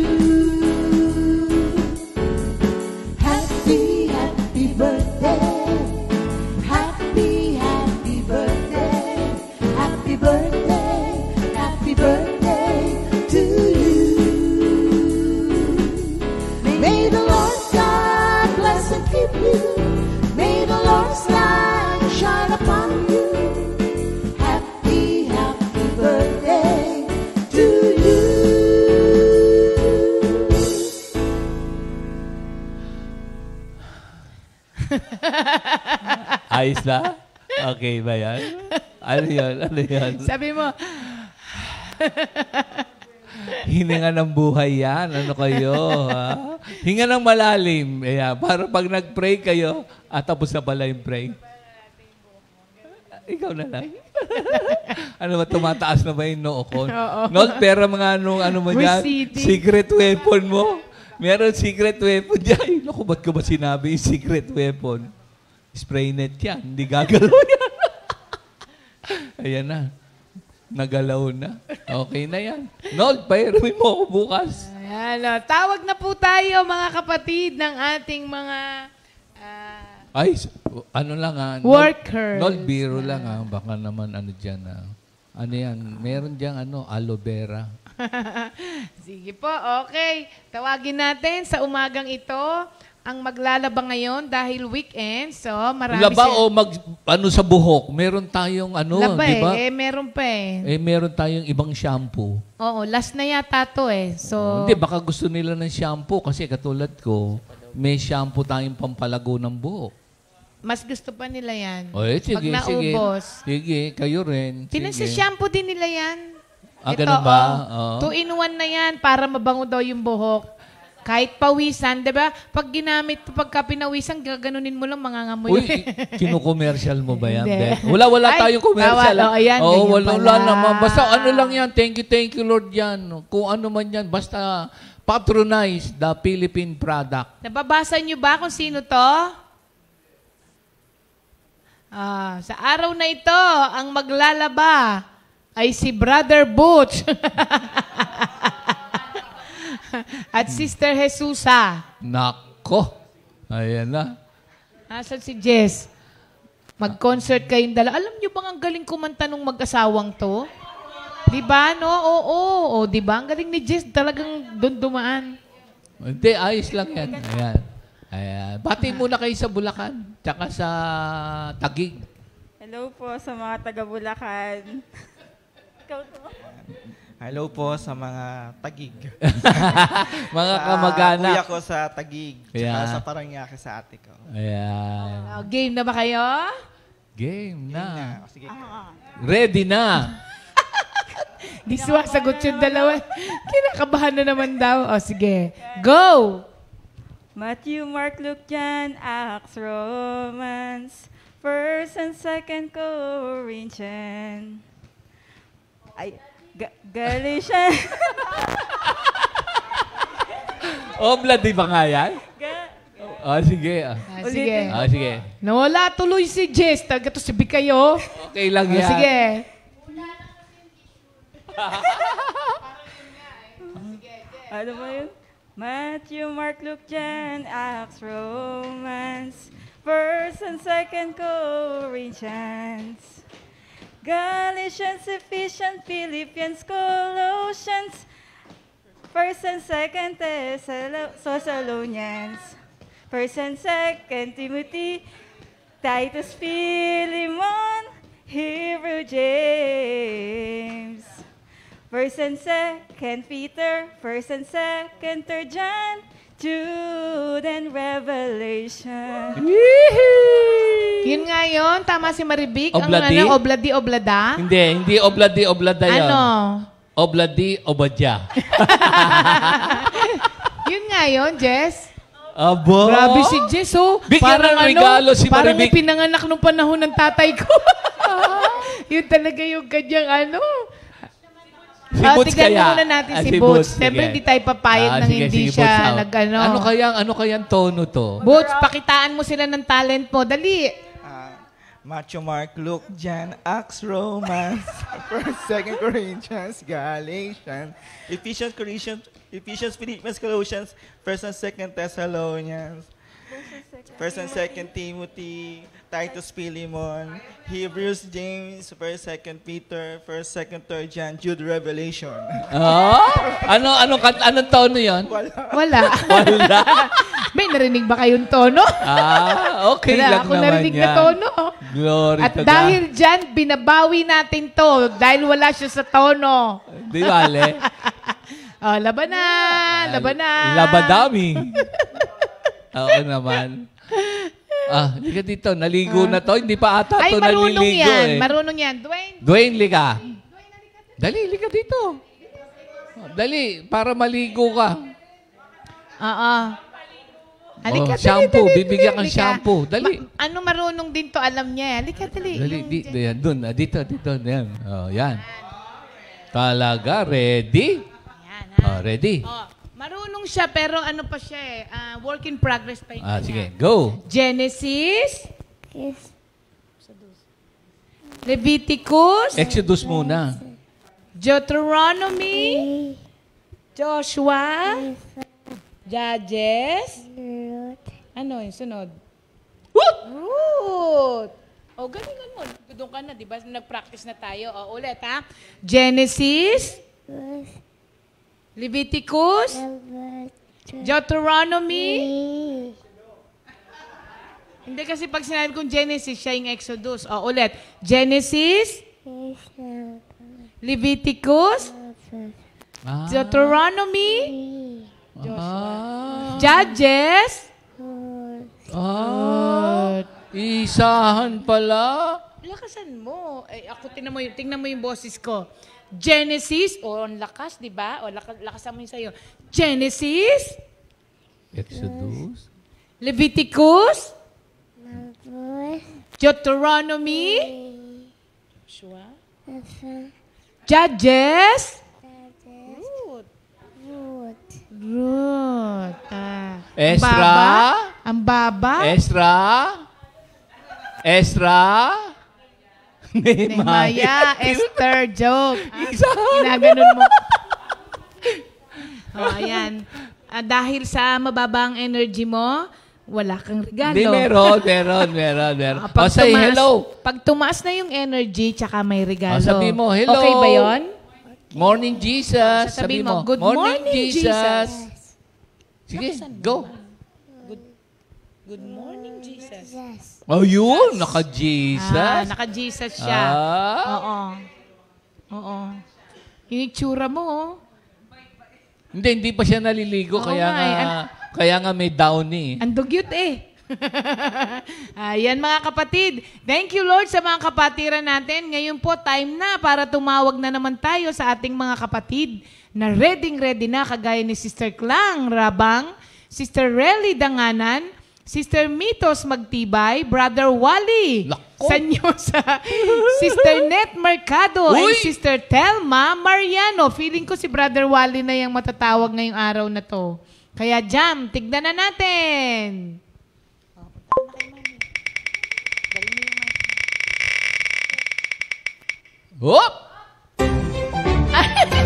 Happy birthday, happy birthday, happy birthday, happy birthday to you. May the Lord God bless and keep you. May the Lord's light shine upon you. Happy birthday to you. Ayos na? Okay ba yan? Ano yan? Ano yan? Sabi mo, Hininga ng buhay yan. Ano kayo? Ha? Hinga ng malalim. Ayan, para pag nag-pray kayo, tapos na pala yung pray. Ikaw na lang. Ano ba, tumataas na ba yung noo ko? Not pera mga ano mo dyan? Receding. Secret weapon mo. Meron secret weapon dyan. Naku, ba't ko ba sinabi yung secret weapon? Spray net yan. Hindi gagalaw yan. Ayan na. Nagalaw na. Okay na yan. Nold, pairuin mo ako bukas. ayan, tawag na po tayo mga kapatid ng ating mga Ay, ano lang ha. workers. Nold, biro lang ha. Baka naman ano dyan ha. Ano yan? Meron dyan aloe vera. Sige po, okay. Tawagin natin sa umagang ito ang maglalaba ngayon dahil weekend. So, marami Laba o sa buhok? Meron tayong laba di ba? meron pa eh. Meron tayong ibang shampoo. Oo, last na yata to eh. So, Hindi, baka gusto nila ng shampoo kasi katulad ko, may shampoo tayong pampalago ng buhok. mas gusto pa nila yan. Sige, Pag naubos. Sige, kayo rin. Sige. Pinagsa-shampoo din nila yan. Ganun ba? Oo. 2-in-1 na yan para mabango daw yung buhok. Kahit pawisan, di ba? Pag ginamit, pagka pinawisan, gaganunin mo lang, mangangamoy. Uy, kinukomercial mo ba yan? Hindi. Wala Ay, tayong commercial. bawal. Ayan, ganyan wala pala. naman. Basta ano lang yan. Thank you, Lord yan. Kung ano man yan. Basta patronize the Philippine product. Nababasa niyo ba kung sino to? Sa araw na ito, ang maglalaba ay si Brother Butch at Sister Jesusa. Nako. Ayan na. Nasaan si Jess? Mag-concert kayong dala. Alam niyo bang ang galing kumanta nung mag-asawang to? Di ba, no? Oo, di ba? Ang galing ni Jess, talagang doon dumaan. Hindi, ayos lang yan. Ayan. Bati muna kayo sa Bulacan. Tsaka sa Taguig. Hello po sa mga taga Bulacan. Ikaw to. Hello po sa mga Tagig. Mga Sa kamag-anak. kuya ko sa Tagig. Tsaka Yeah. sa Paranaque sa ate ko. Ayan. Game na ba kayo? Game na. Sige. Ready na. Di sumasagot yung dalawa. Kinakabahan na naman daw. O, sige. Go! Matthew, Mark, Luke, John, Acts, Romans, 1st and 2nd Corinthians. Ay, Galatians. Obla, di ba nga yan? Sige. Sige. Sige. Nawala tuloy si Jess. Talaga to si kayo. Okay lang yan. Sige. Ano ba yun? Matthew, Mark, Luke, John, Acts, Romans, 1st and 2nd Corinthians, Galatians, Ephesians, Philippians, Colossians, 1st and 2nd Thessalonians, 1st and 2nd Timothy, Titus, Philemon, Hebrew, James, 1st and 2nd Peter, 1st and 2nd 3rd John, Jude, and Revelation. Yun nga yun. Tama si Maribik. Obladi? Ang obladi-oblada. Hindi oblada yan. Ano? Obladya. Yun nga yun, Jess. Abo. Grabe si Jess, oh. Bigyan ng regalo si parang Maribik. ipinanganak nung panahon ng tatay ko. Yun talaga yung kanyang ano. Si Boots tignan kaya. muna natin si si Boots. Sige. Siyempre, hindi tayo papayag nang Sige, hindi si siya Boots. nag-ano. Ano kayang tono to? Boots, pakitaan mo sila ng talent mo. Dali. Matthew, Mark, Luke, John, Acts, Romans, 1st, 2nd Corinthians, Galatians, Ephesians, Philippians, Colossians, 1st and 2nd Thessalonians, 1st and 2nd Timothy, Titus, Philemon, Hebrews, James, 1st, 2nd Peter, 1st, 2nd, 3rd John, Jude, Revelation. Anong tono yun? Wala. May narinig ba kayong tono? Okay Wala lang ako naman narinig yan. na tono. Glory At to dahil God. dyan, binabawi natin to dahil wala siya sa tono. Di bale? Laban na! Laban na! Labadami. Oo naman. Hindi ka dito. Naligo na to. Hindi pa ata Ay, to marunong naliligo yan. eh. Marunong yan. Dwayne. Dwayne, lika. Dali, lika dito. Dali, para maligo ka. Oo. Halika, dali, shampoo. dali, Bibigyan kang halika. shampoo. Dali. Ano marunong din to, alam niya. Halika, dali. Dali, Yung- yan, dun. Dito. Yan. Yan. Talaga, ready? Yan, ha? Ready? Marunong siya, pero ano pa siya eh. Work in progress pa yung kanya. Sige, go. Genesis. Leviticus. Exodus muna. Deuteronomy. Joshua. Judges. Ano yung sunod? Ruth. O, galingan mo. Doon ka na, di ba? Nag-practice na tayo. O, ulit, ha? Genesis. Leviticus. Deuteronomy. Hindi kasi pag sinabi kong Genesis, siya yung Exodus. O, ulit. Genesis. Leviticus. Deuteronomy. Judges. Isahan pala. Lakasan mo. Tingnan mo yung boses ko. Genesis. O, ang lakas, di ba? O, lakasan mo yung sa'yo. Genesis. Exodus. Leviticus. Deuteronomy. Joshua. Judges. Ruth. Ezra. Ang baba. Ezra. Nehemiah. Esther. Job. Ginaganon mo. Ayan. Dahil sa mababang energy mo, wala kang regalo. Hindi, meron. Say hello. Pag tumaas na yung energy, tsaka may regalo. Sabi mo, hello. Okay ba yun? Morning, Jesus. Sabihin mo, good morning, morning, Jesus. Sige, go. Good morning, Jesus. Yes. Oh, yun. Naka-Jesus. Naka-Jesus siya. Oo. Oo. Yung itsura mo, oh. Hindi pa siya naliligo. Oo Kaya nga nga, kaya nga may downy. Ang dugyot eh. Ayan mga kapatid. Thank you Lord sa mga kapatiran natin. Ngayon po time na para tumawag na naman tayo sa ating mga kapatid na ready na kagaya ni Sister Klang Rabang, Sister Relly Danganan, Sister Mitos Magtibay, Brother Wally Lako. Sanyosa, Sister Net Mercado, Uy! and Sister Telma Mariano. Feeling ko si Brother Wally na yung matatawag ngayong araw na to. Kaya Jam, tignan na natin. Hop!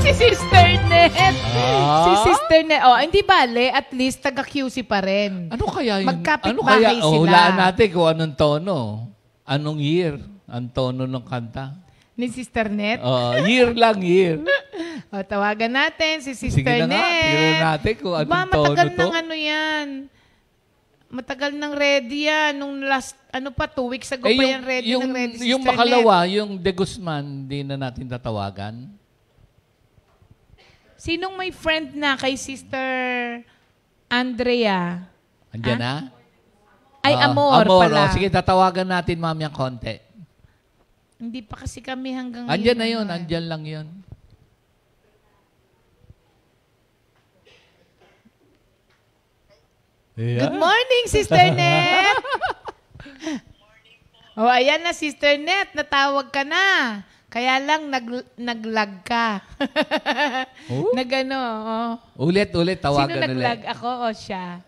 Si Sister Net. Ah. Si Sister Net. Oh, hindi bale, at least taga-QC pa rin. Ano kaya yun? Magkapit-bahay sila. Hulaan natin kung anong tono. Anong year ang tono ng kanta. Ni Sister Net. Year lang, year. O, tawagan natin si Sister Sige na Net. nga, tignan natin kung anong tono matagal to. ng ano yan. Matagal nang ready yan. Nung last, 2 weeks ago pa yan ready ng ready si yung Sister makalawa, Net. yung De Guzman, hindi na natin tatawagan. Sinong may friend na kay Sister Andrea? Andiyan na? Ay, Amor pala. Sige, tatawagan natin mamayang konti. Hindi pa kasi kami hanggang Andiyan na yun, ano. andyan lang yun. Good morning, Sister Net! Oh, ayan na, Sister Net. Natawag ka na. Kaya lang, nag-lag ka. Oh? Nag-ano, oh. Ulit, tawagan Sino nag-lag? ulit. Ako o siya?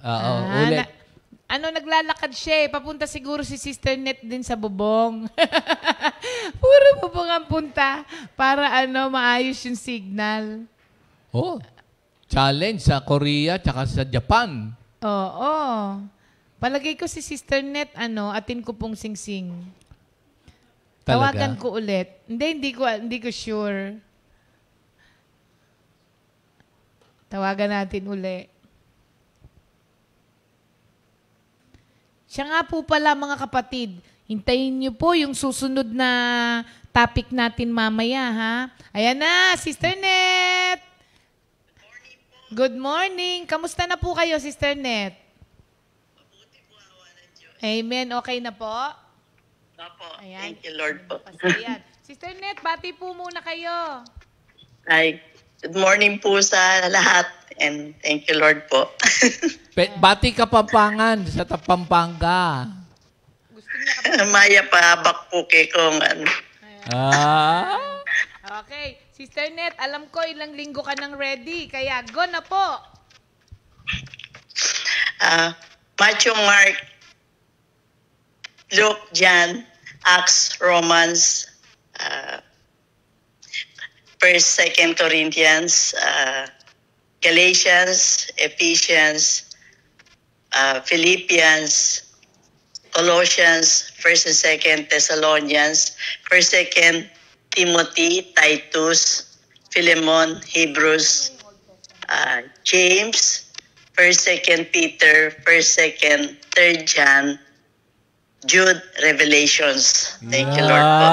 Oo, ulit. Naglalakad siya eh. Papunta siguro si Sister Net din sa bubong. Puro bubong ang punta para maayos yung signal. Oh, challenge sa Korea tsaka sa Japan. Oo. Palagay ko si Sister Net, atin ko pong singsing. Talaga? Tawagan ko ulit. Hindi ko sure. Tawagan natin ulit. Siya nga po pala mga kapatid. Hintayin niyo po yung susunod na topic natin mamaya, ha? Ayan na, Sister Net! Good morning. Kamusta na po kayo, Sister Net? Amen. Okay na po? Opo. Ayan. Thank you, Lord po. Ayan. Sister Net, bati po muna kayo. Ay, good morning po sa lahat and thank you, Lord po. Bati Kapampangan sa Pampanga. Gusto niya Maya pa bakpuke kung ano. Okay. Sister Net, alam ko ilang linggo ka nang ready. Kaya go na po. Matthew, Mark, Luke, John, Acts, Romans, 1st, 2nd Corinthians, Galatians, Ephesians, Philippians, Colossians, 1st and 2nd Thessalonians, 1st, 2nd Timothy, Titus, Philemon, Hebrews, James, 1st, 2nd Peter, 1st, 2nd, 3rd John, Jude, Revelations. Thank you, Lord po.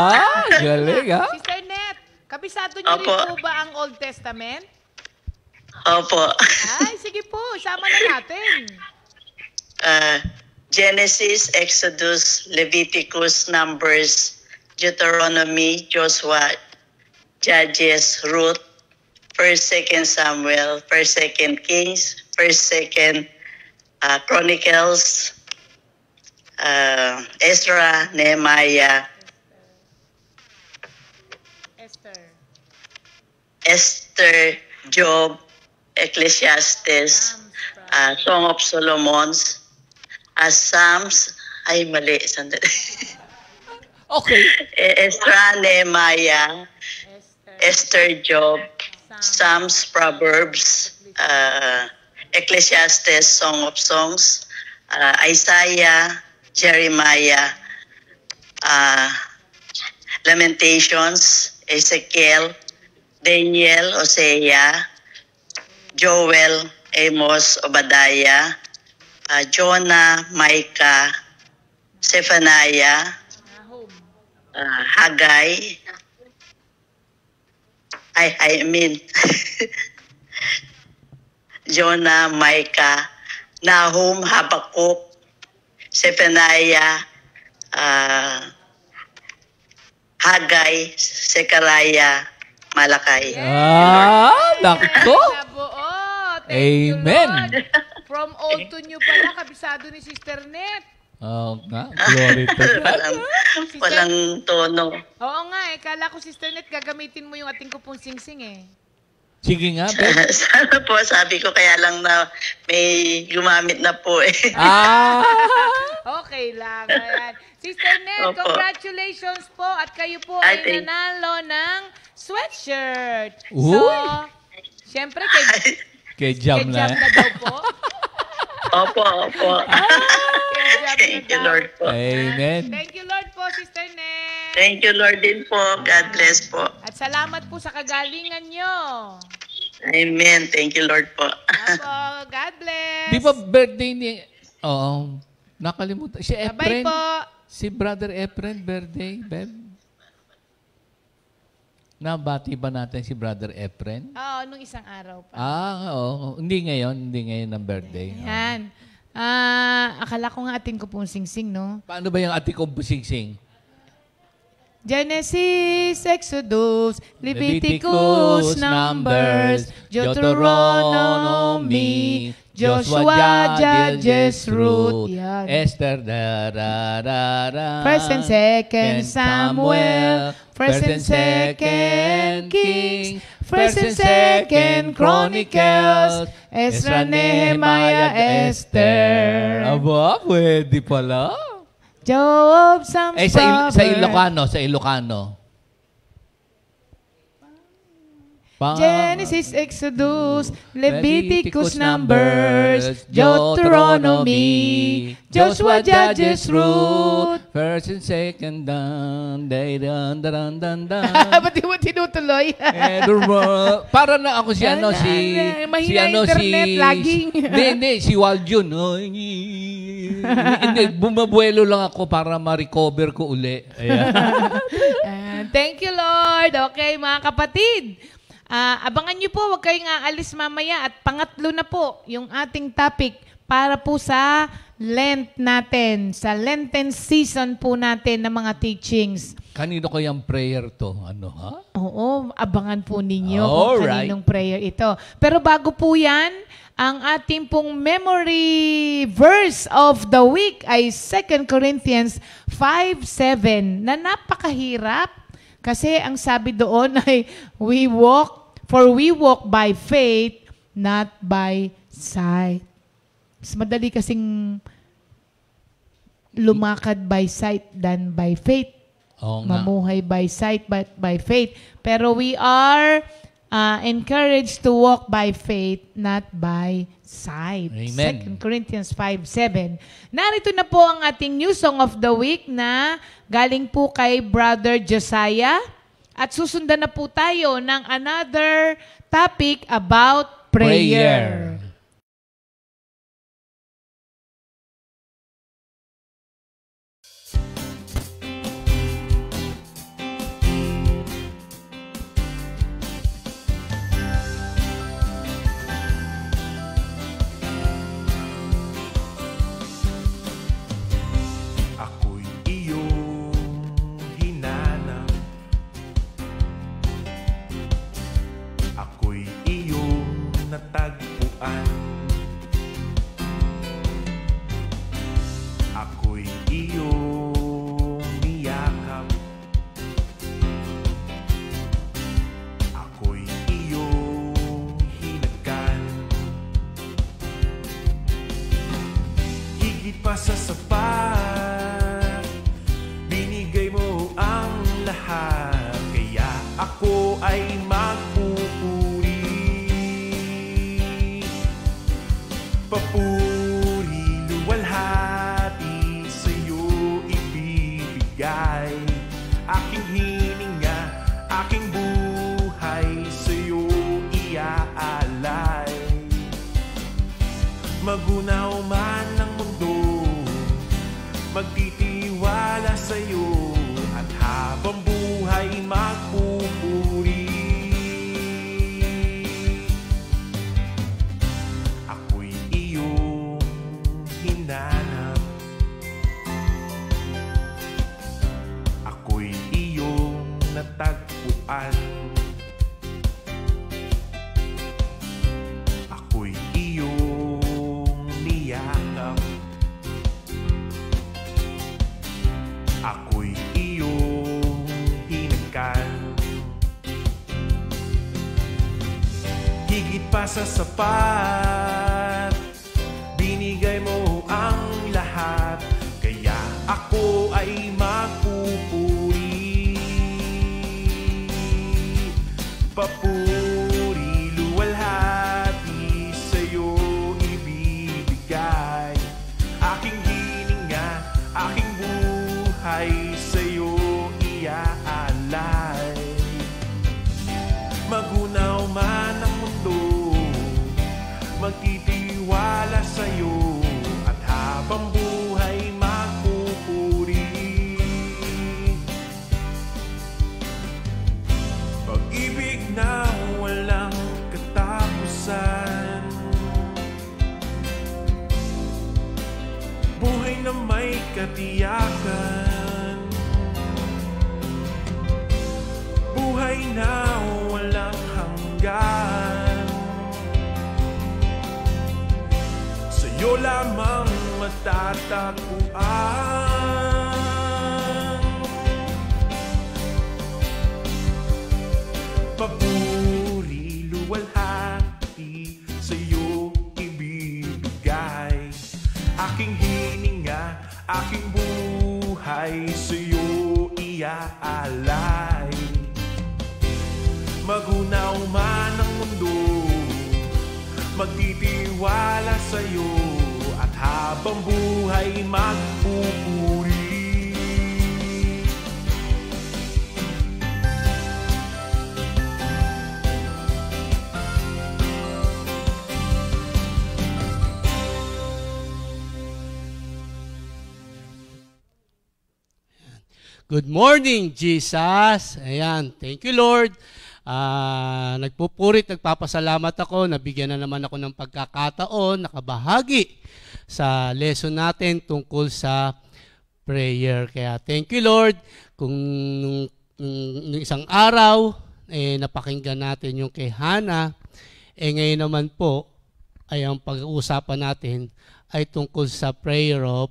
Galing, ha? Sister Net, kabisado niyo rin Opo. po ba ang Old Testament? Opo. Ay, sige po. Sama na natin. Genesis, Exodus, Leviticus, Numbers, Deuteronomy, Joshua, Judges, Ruth, 1st, 2nd Samuel, 1st, 2nd Kings, 1st, 2nd Chronicles, Ezra, Nehemiah, Esther, Job, Ecclesiastes, Song of Solomon, Psalms, ay mali, sandali. Okay. Ezra, Nehemiah, Esther, Job, Psalms, Proverbs, Ecclesiastes, Song of Songs, Isaiah, Jeremiah, Lamentations, Ezekiel, Daniel, Hosea, Joel, Amos, Obadiah, Jonah, Micah, Zephaniah, Haggai, I mean, Jonah, Micah, Nahum, Habakkuk, Zephaniah, Haggai, Zechariah, Malakay. Nako! Nabuo. Thank Amen. you, Lord. From old to new pala, kabisado ni Sister Net. Oo nga. Glory to God. Walang tono. Oo nga eh, kala ko Sister Net, gagamitin mo yung ating kupong singsing eh. Sige nga, Ben. Sana po, sabi ko kaya lang na may gumamit na po eh. Okay lang. Ayan. Sister Net, Opo. congratulations po at kayo po Ay, ay thank- nanalo ng sweatshirt. Uy! So, syempre kay Kay Jam Jam na. na daw po. Opo, opo. Kay Jam na Thank you, daw. Lord po. Amen. Thank you, Lord po, Sister Net. Thank you, Lord din po. God bless po. At salamat po sa kagalingan nyo. Amen. Thank you, Lord po. Apo, God bless. Di ba birthday ni... Oo. Nakalimutan. Si Bye Efren. po. Si Brother Efren, birthday, Beb. Nabati ba natin si Brother Efren? Oo, nung isang araw pa. Oo. Hindi ngayon ang birthday. Yan. Akala ko nga ating kupong singsing, no? Paano ba yung ati kong busingsing? Genesis, Exodus, Leviticus, Numbers, Deuteronomy, Joshua, Judges, Ruth, yan. Esther, First and Second Samuel, First and Second Kings, First and Second Chronicles, Ezra, Nehemiah, Esther, Aba, pwede pala. Job, Psalms, Sa Proverbs. Ilocano. Genesis, Exodus, Leviticus, Numbers, Deuteronomy, Joshua, Judges, Ruth. First and second, dan. Ba't di mo tinutuloy? Para na ako si Mahina internet, laging. Hindi, si Waljun. Hindi, bumabuelo lang ako para ma-recover ko uli. Ayan. Thank you, Lord. Okay, mga kapatid. Abangan nyo po, huwag kayong aalis mamaya. At pangatlo na po, yung ating topic para po sa Lent natin. Sa Lenten season po natin ng mga teachings. Kanino kayang prayer to? Ano, ha? Oo, abangan po ninyo kung Alright. kaninong prayer ito. Pero bago po yan, ang ating pong memory verse of the week ay 2 Corinthians 5:7 na napakahirap kasi ang sabi doon ay we walk by faith, not by sight. Mas madali kasing lumakad by sight than by faith. Oo nga. Mamuhay by sight but by faith. Pero we are encouraged to walk by faith, not by sight. Amen. 2 Corinthians 5:7. Narito na po ang ating new song of the week na galing po kay Brother Josiah. At susundan na po tayo ng another topic about prayer. Ako'y iyong hinanap, ako'y iyong natagpuan, ako'y iyong niyakap, ako'y iyong hinagan, higit pa sa sapat, binigay mo ang lahat, kaya ako ay magpupuri. Papuri, luwalhati sa'yo ibibigay, aking hininga, aking buhay sa'yo iaalay. Magunaw man ang Ako'y iyong niyakap, ako'y iyong hinagkan. Higit pa sa sapat, binigay mo ang lahat, kaya ako ay magpupuri. Papuri, luwalhati sa'yo ibibigay. Aking hininga, aking buhay sa'yo iaalay. Magunaw man ang mundo, magtitiwala sa'yo, at habang buhay magpupuri. Pag-ibig na walang katapusan, buhay na may katiyakan, buhay na walang hanggan. Sa'yo lamang matatagpuan. Papuri, luwalhati sa'yo ibibigay. Aking hininga, aking buhay sa'yo iaalay. Magunaw man ang mundo, magtitiwala sa'yo, at habang buhay magpupuri. Good morning, Jesus. Ayan, thank you, Lord. Nagpupurit, nagpapasalamat ako. Nabigyan na naman ako ng pagkakataon, nakabahagi sa lesson natin tungkol sa prayer. Kaya thank you, Lord. Kung nung isang araw, napakinggan natin yung kay Hannah, ngayon naman po, ay ang pag-uusapan natin ay tungkol sa prayer of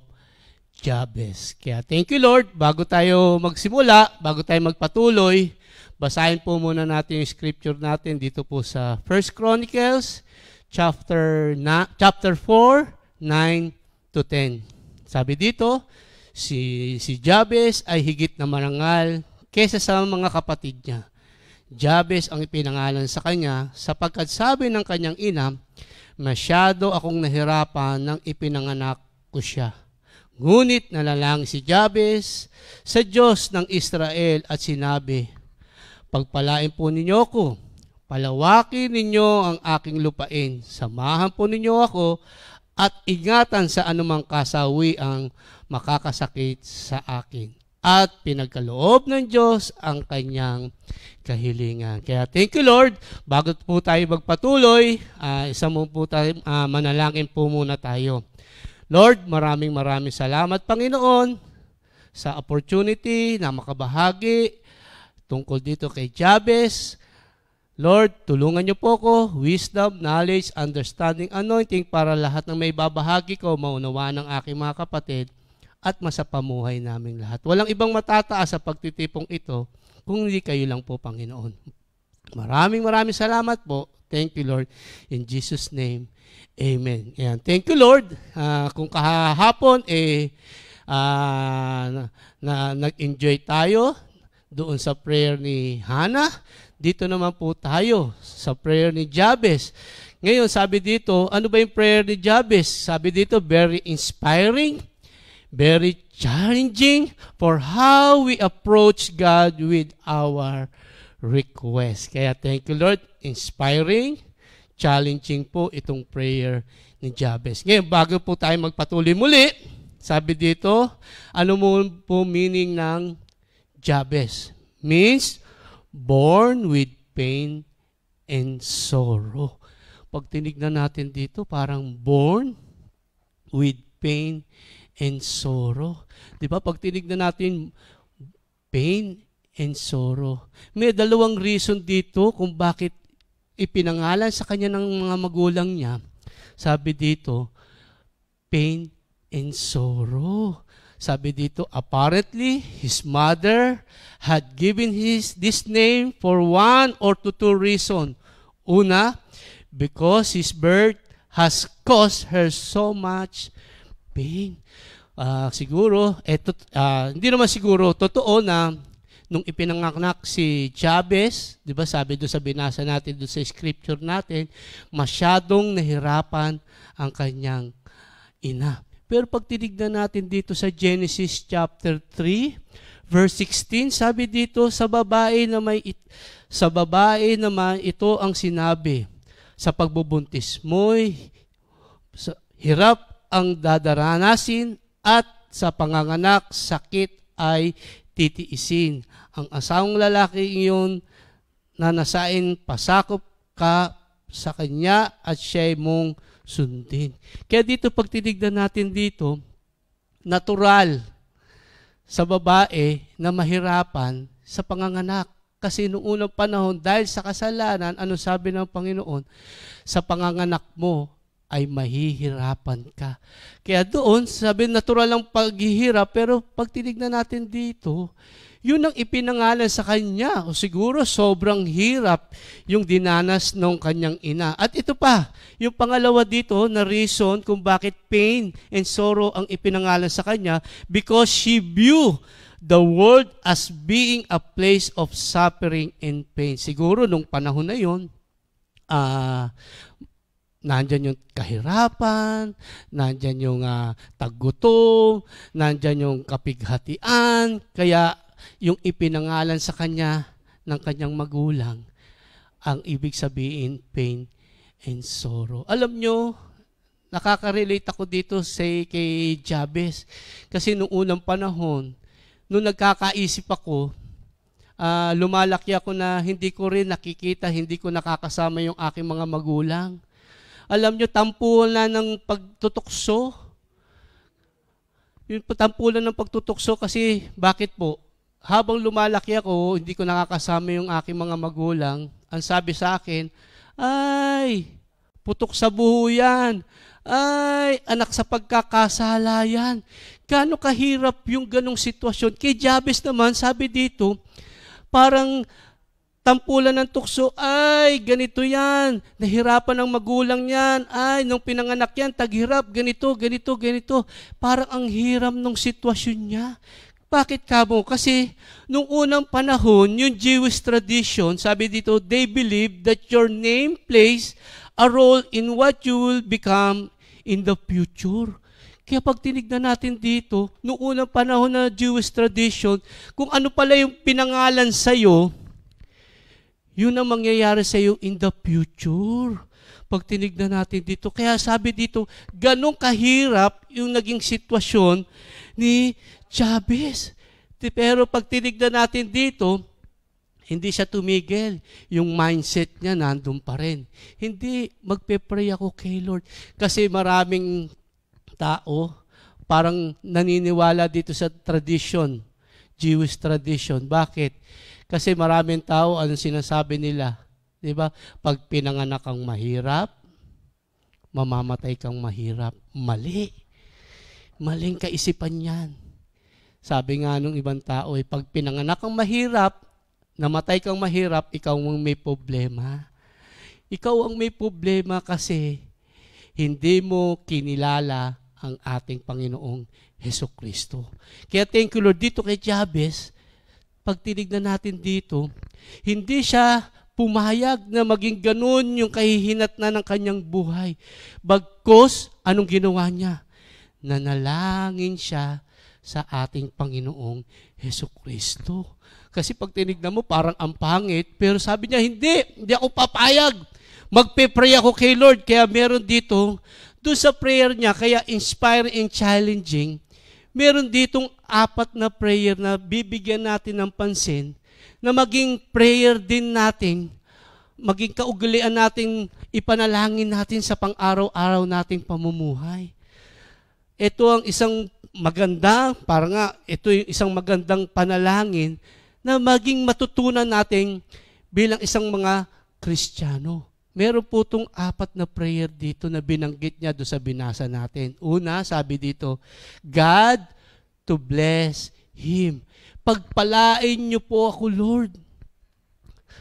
Jabez. Kaya thank you, Lord. Bago tayo magsimula, bago tayo magpatuloy, basahin po muna natin yung scripture natin dito po sa 1 Chronicles chapter 4, 9 to 10. Sabi dito, si Jabez ay higit na marangal kaysa sa mga kapatid niya. Jabez ang ipinangalan sa kanya sapagkat sabi ng kanyang ina, masyado akong nahirapan nang ipinanganak ko siya. Ngunit nalalangin si Jabez sa Diyos ng Israel at sinabi, pagpalain po ninyo ako, palawakin ninyo ang aking lupain, samahan po ninyo ako at ingatan sa anumang kasawi ang makakasakit sa akin. At pinagkaloob ng Diyos ang kanyang kahilingan. Kaya thank you, Lord. Bago po tayo magpatuloy, manalangin po muna tayo. Lord, maraming salamat, Panginoon, sa opportunity na makabahagi tungkol dito kay Jabez. Lord, tulungan niyo po ko, wisdom, knowledge, understanding, anointing para lahat ng may babahagi ko, maunawaan ng aking mga kapatid at masapamuhay namin lahat. Walang ibang matataas sa pagtitipong ito kung hindi kayo lang po, Panginoon. Maraming salamat po. Thank you, Lord. In Jesus' name, amen. Ayan. Thank you, Lord. Kung kahapon, nag-enjoy tayo doon sa prayer ni Hannah. Dito naman po tayo sa prayer ni Jabez. Ngayon, sabi dito, ano ba yung prayer ni Jabez? Sabi dito, very inspiring, very challenging for how we approach God with our request. Kaya thank you, Lord. Inspiring, challenging po itong prayer ni Jabez. Ngayon, bago po tayo magpatuloy muli, sabi dito, ano mo po meaning ng Jabez? Means, born with pain and sorrow. Pag tinignan natin dito, parang born with pain and sorrow. Di ba? Pag tinignan natin, pain and sorrow. May dalawang reason dito kung bakit ipinangalan sa kanya ng mga magulang niya. Sabi dito, pain and sorrow. Sabi dito, apparently, his mother had given this name for one or two reasons. Una, because his birth has caused her so much pain. Siguro, hindi naman siguro, totoo na nung ipinanganak si Jabez, di ba sabi doon sa binasa natin doon sa scripture natin, masyadong nahirapan ang kanyang ina. Pero pag tinignan natin dito sa Genesis chapter 3, verse 16, sabi dito, sa babae naman ito ang sinabi, sa pagbubuntis mo'y hirap ang dadaranasin at sa panganganak sakit ay titiisin. Ang asawang lalaki iyon na nasain, pasakop ka sa kanya at siya'y mong sundin. Kaya dito pag tinignan natin dito, natural sa babae na mahirapan sa panganganak. Kasi noong unang panahon, dahil sa kasalanan, ano sabi ng Panginoon? Sa panganganak mo ay mahihirapan ka. Kaya doon, sabi natural ang paghihirap, pero pag tinignan natin dito, yun ang ipinangalan sa kanya. O siguro sobrang hirap yung dinanas ng kanyang ina. At ito pa, yung pangalawa dito na reason kung bakit pain and sorrow ang ipinangalan sa kanya, because she view the world as being a place of suffering and pain. Siguro nung panahon na yun, nandyan yung kahirapan, nandyan yung taggutom, nandyan yung kapighatian, kaya yung ipinangalan sa kanya ng kanyang magulang, ang ibig sabihin, pain and sorrow. Alam nyo, nakaka-relate ako dito kay Jabez. Kasi noong unang panahon, nung nagkakaisip ako, lumalaki ako na hindi ko rin nakikita, hindi ko nakakasama yung aking mga magulang. Alam nyo, tampulan ng pagtutukso. Yung tampulan ng pagtutukso kasi, bakit po? Habang lumalaki ako, hindi ko nakakasama yung aking mga magulang. Ang sabi sa akin, ay, putok sa buho yan. Ay, anak sa pagkakasala yan. Gaano kahirap yung ganong sitwasyon. Kay Jabez naman, sabi dito, parang tampulan ng tukso, ay, ganito yan. Nahirapan ng magulang yan. Ay, nung pinanganak yan, taghirap, ganito, ganito, ganito. Parang ang hiram ng sitwasyon niya. Bakit kamo? Kasi nung unang panahon, yung Jewish tradition, sabi dito, they believe that your name plays a role in what you will become in the future. Kaya pag tinignan natin dito, nung unang panahon na Jewish tradition, kung ano pala yung pinangalan sa'yo, yun ang mangyayari sa'yo in the future. Pag tinignan natin dito, kaya sabi dito, ganong kahirap yung naging sitwasyon ni Jabez. Pero pag tinignan natin dito, hindi siya tumigil. Yung mindset niya nandun pa rin. Hindi, magpe-pray ako kay Lord. Kasi maraming tao, parang naniniwala dito sa tradition, Jewish tradition. Bakit? Kasi maraming tao, anong sinasabi nila? Diba? Pag pinanganak kang mahirap, mamamatay kang mahirap. Mali. Maling kaisipan yan. Sabi nga nung ibang tao, pag pinanganak kang mahirap, namatay kang mahirap, ikaw ang may problema. Ikaw ang may problema kasi hindi mo kinilala ang ating Panginoong Hesukristo. Kaya thank you Lord, dito kay Jabez, pag tinignan natin dito, hindi siya pumayag na maging ganun yung kahihinatnan ng kanyang buhay. Bagkus, anong ginawa niya? Nanalangin siya sa ating Panginoong Hesukristo. Kasi pag tinignan mo, parang ang pangit, pero sabi niya, hindi ako papayag. Magpe-pray ako kay Lord. Kaya meron dito, doon sa prayer niya, kaya inspiring and challenging, meron ditong 4 na prayer na bibigyan natin ng pansin, na maging prayer din natin, maging kaugalian natin, ipanalangin natin sa pang-araw-araw nating pamumuhay. Ito ang isang magandang, parang nga, ito yung isang magandang panalangin na maging matutunan natin bilang isang mga Kristiyano. Meron po itong 4 na prayer dito na binanggit niya doon sa binasa natin. Una, sabi dito, God to bless him. Pagpalain niyo po ako, Lord.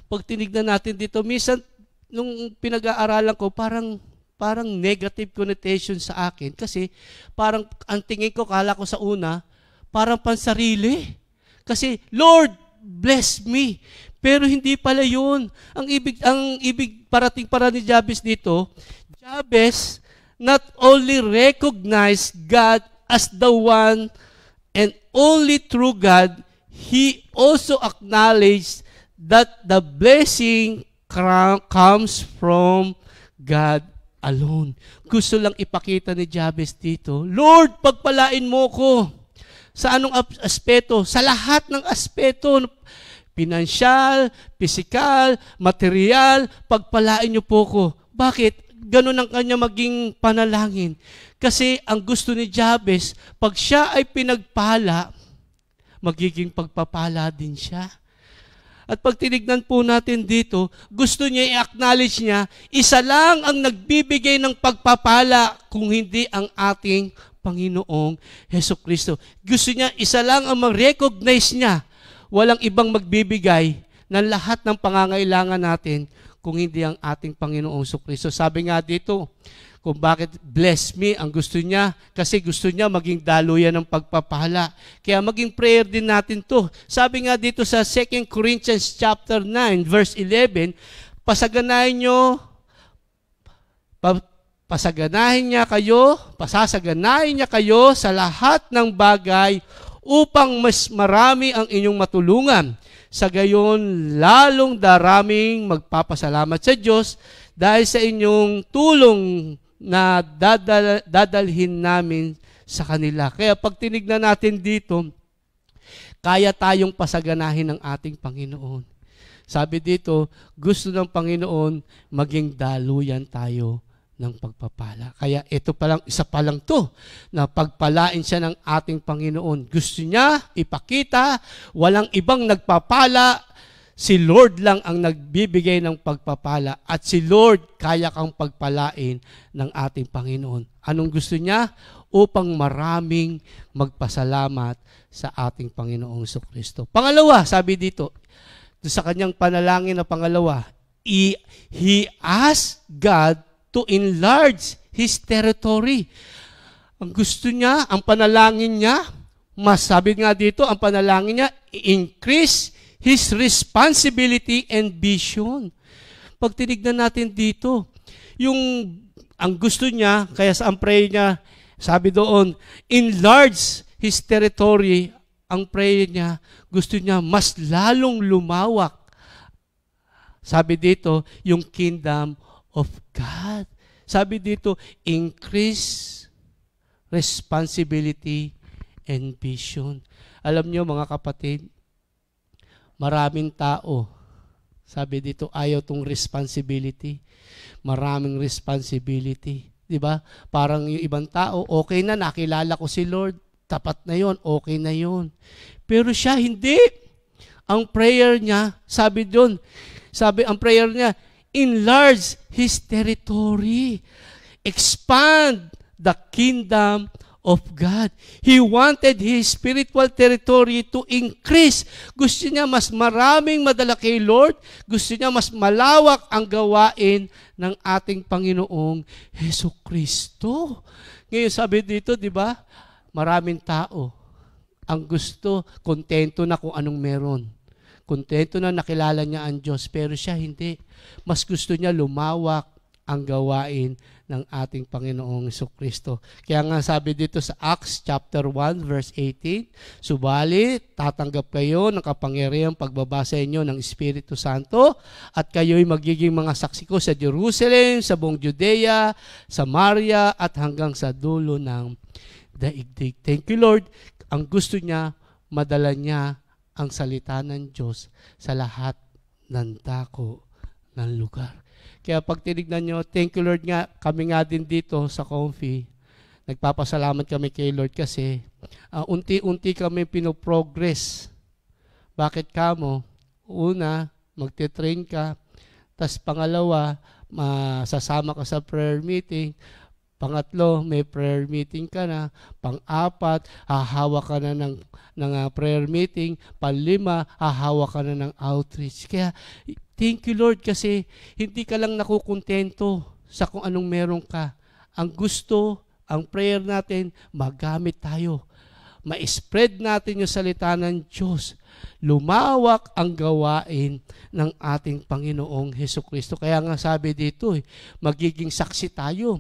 Pag tinignan natin dito, minsan, nung pinag-aaralan ko, parang negative connotation sa akin. Kasi parang ang tingin ko, kala ko sa una, parang pansarili. Kasi, Lord, bless me. Pero hindi pala yun. Ang ibig parating para ni Jabez dito, Jabez not only recognized God as the one and only true God, he also acknowledged that the blessing comes from God alone. Gusto lang ipakita ni Jabez dito, Lord, pagpalain mo ko. Sa anong aspeto? Sa lahat ng aspeto. Pinansyal, pisikal, material, pagpalain niyo po ko. Bakit? Ganun ang kanya maging panalangin. Kasi ang gusto ni Jabez, pag siya ay pinagpala, magiging pagpapala din siya. At pag tinignan po natin dito, gusto niya i-acknowledge niya, isa lang ang nagbibigay ng pagpapala kung hindi ang ating Panginoong Hesukristo. Gusto niya, isa lang ang mag-recognize niya. Walang ibang magbibigay ng lahat ng pangangailangan natin kung hindi ang ating Panginoong Hesukristo. Sabi nga dito, kung bakit bless me, ang gusto niya, kasi gusto niya maging daluyan ng pagpapala. Kaya maging prayer din natin to. Sabi nga dito sa 2 Corinthians chapter 9, verse 11, pasaganahin niya kayo sa lahat ng bagay upang mas marami ang inyong matulungan. Sa gayon, lalong daraming magpapasalamat sa Diyos dahil sa inyong tulong na dadalhin namin sa kanila. Kaya pag tinignan natin dito, kaya tayong pasaganahin ng ating Panginoon. Sabi dito, gusto ng Panginoon maging daluyan tayo ng pagpapala. Kaya ito palang, isa pa lang to, na pagpalain siya ng ating Panginoon. Gusto niya ipakita, walang ibang nagpapala, si Lord lang ang nagbibigay ng pagpapala at si Lord kaya kang pagpalain ng ating Panginoon. Anong gusto niya? Upang maraming magpasalamat sa ating Panginoong Jesucristo. Pangalawa, sabi dito, sa kanyang panalangin na pangalawa, He asked God to enlarge His territory. Ang gusto niya, ang panalangin niya, sabi nga dito, ang panalangin niya, increase His responsibility and vision. Pag tinignan natin dito, ang gusto niya, kaya sa ang prayer niya, sabi doon, enlarge His territory. Ang prayer niya, gusto niya mas lalong lumawak. Sabi dito, yung kingdom of God. Sabi dito, increase responsibility and vision. Alam niyo mga kapatid, maraming tao, sabi dito, ayaw tong responsibility. Maraming responsibility. Diba? Parang yung ibang tao, okay na, nakilala ko si Lord, tapat na yon, okay na yon. Pero siya, hindi. Ang prayer niya, ang prayer niya, enlarge His territory. Expand the kingdom of God. He wanted His spiritual territory to increase. Gusto niya mas maraming madala kay Lord. Gusto niya mas malawak ang gawain ng ating Panginoong Hesukristo. Ngayon sabi dito, di ba? Maraming tao. Ang gusto, kontento na kung anong meron. Kontento na nakilala niya ang Diyos, pero siya hindi. Mas gusto niya lumawak ang gawain ng ating Panginoong Jesucristo. Kaya nga sabi dito sa Acts chapter 1 verse 18, subalit tatanggap kayo ng kapangyarihang pagbaba sa inyo ng Espiritu Santo at kayo'y magiging mga saksi ko sa Jerusalem, sa buong Judea, Samaria at hanggang sa dulo ng daigdig. Thank you, Lord. Ang gusto niya, madala niya ang salita ng Diyos sa lahat ng dako ng lugar. Kaya pag tinignan nyo, thank you Lord nga, kami nga din dito sa Comfy, nagpapasalamat kami kay Lord kasi unti-unti kami pinoprogress. Bakit kamo? Una, magte-train ka. Tas pangalawa, sasama ka sa prayer meeting. Pangatlo, may prayer meeting ka na. Pang-apat, hahawa ka na ng prayer meeting. Panlima, hahawa ka na ng outreach. Kaya, thank you Lord kasi hindi ka lang nakukontento sa kung anong meron ka. Ang gusto, ang prayer natin, magamit tayo. Ma-spread natin yung salita ng Diyos. Lumawak ang gawain ng ating Panginoong Hesukristo. Kaya nga sabi dito, magiging saksi tayo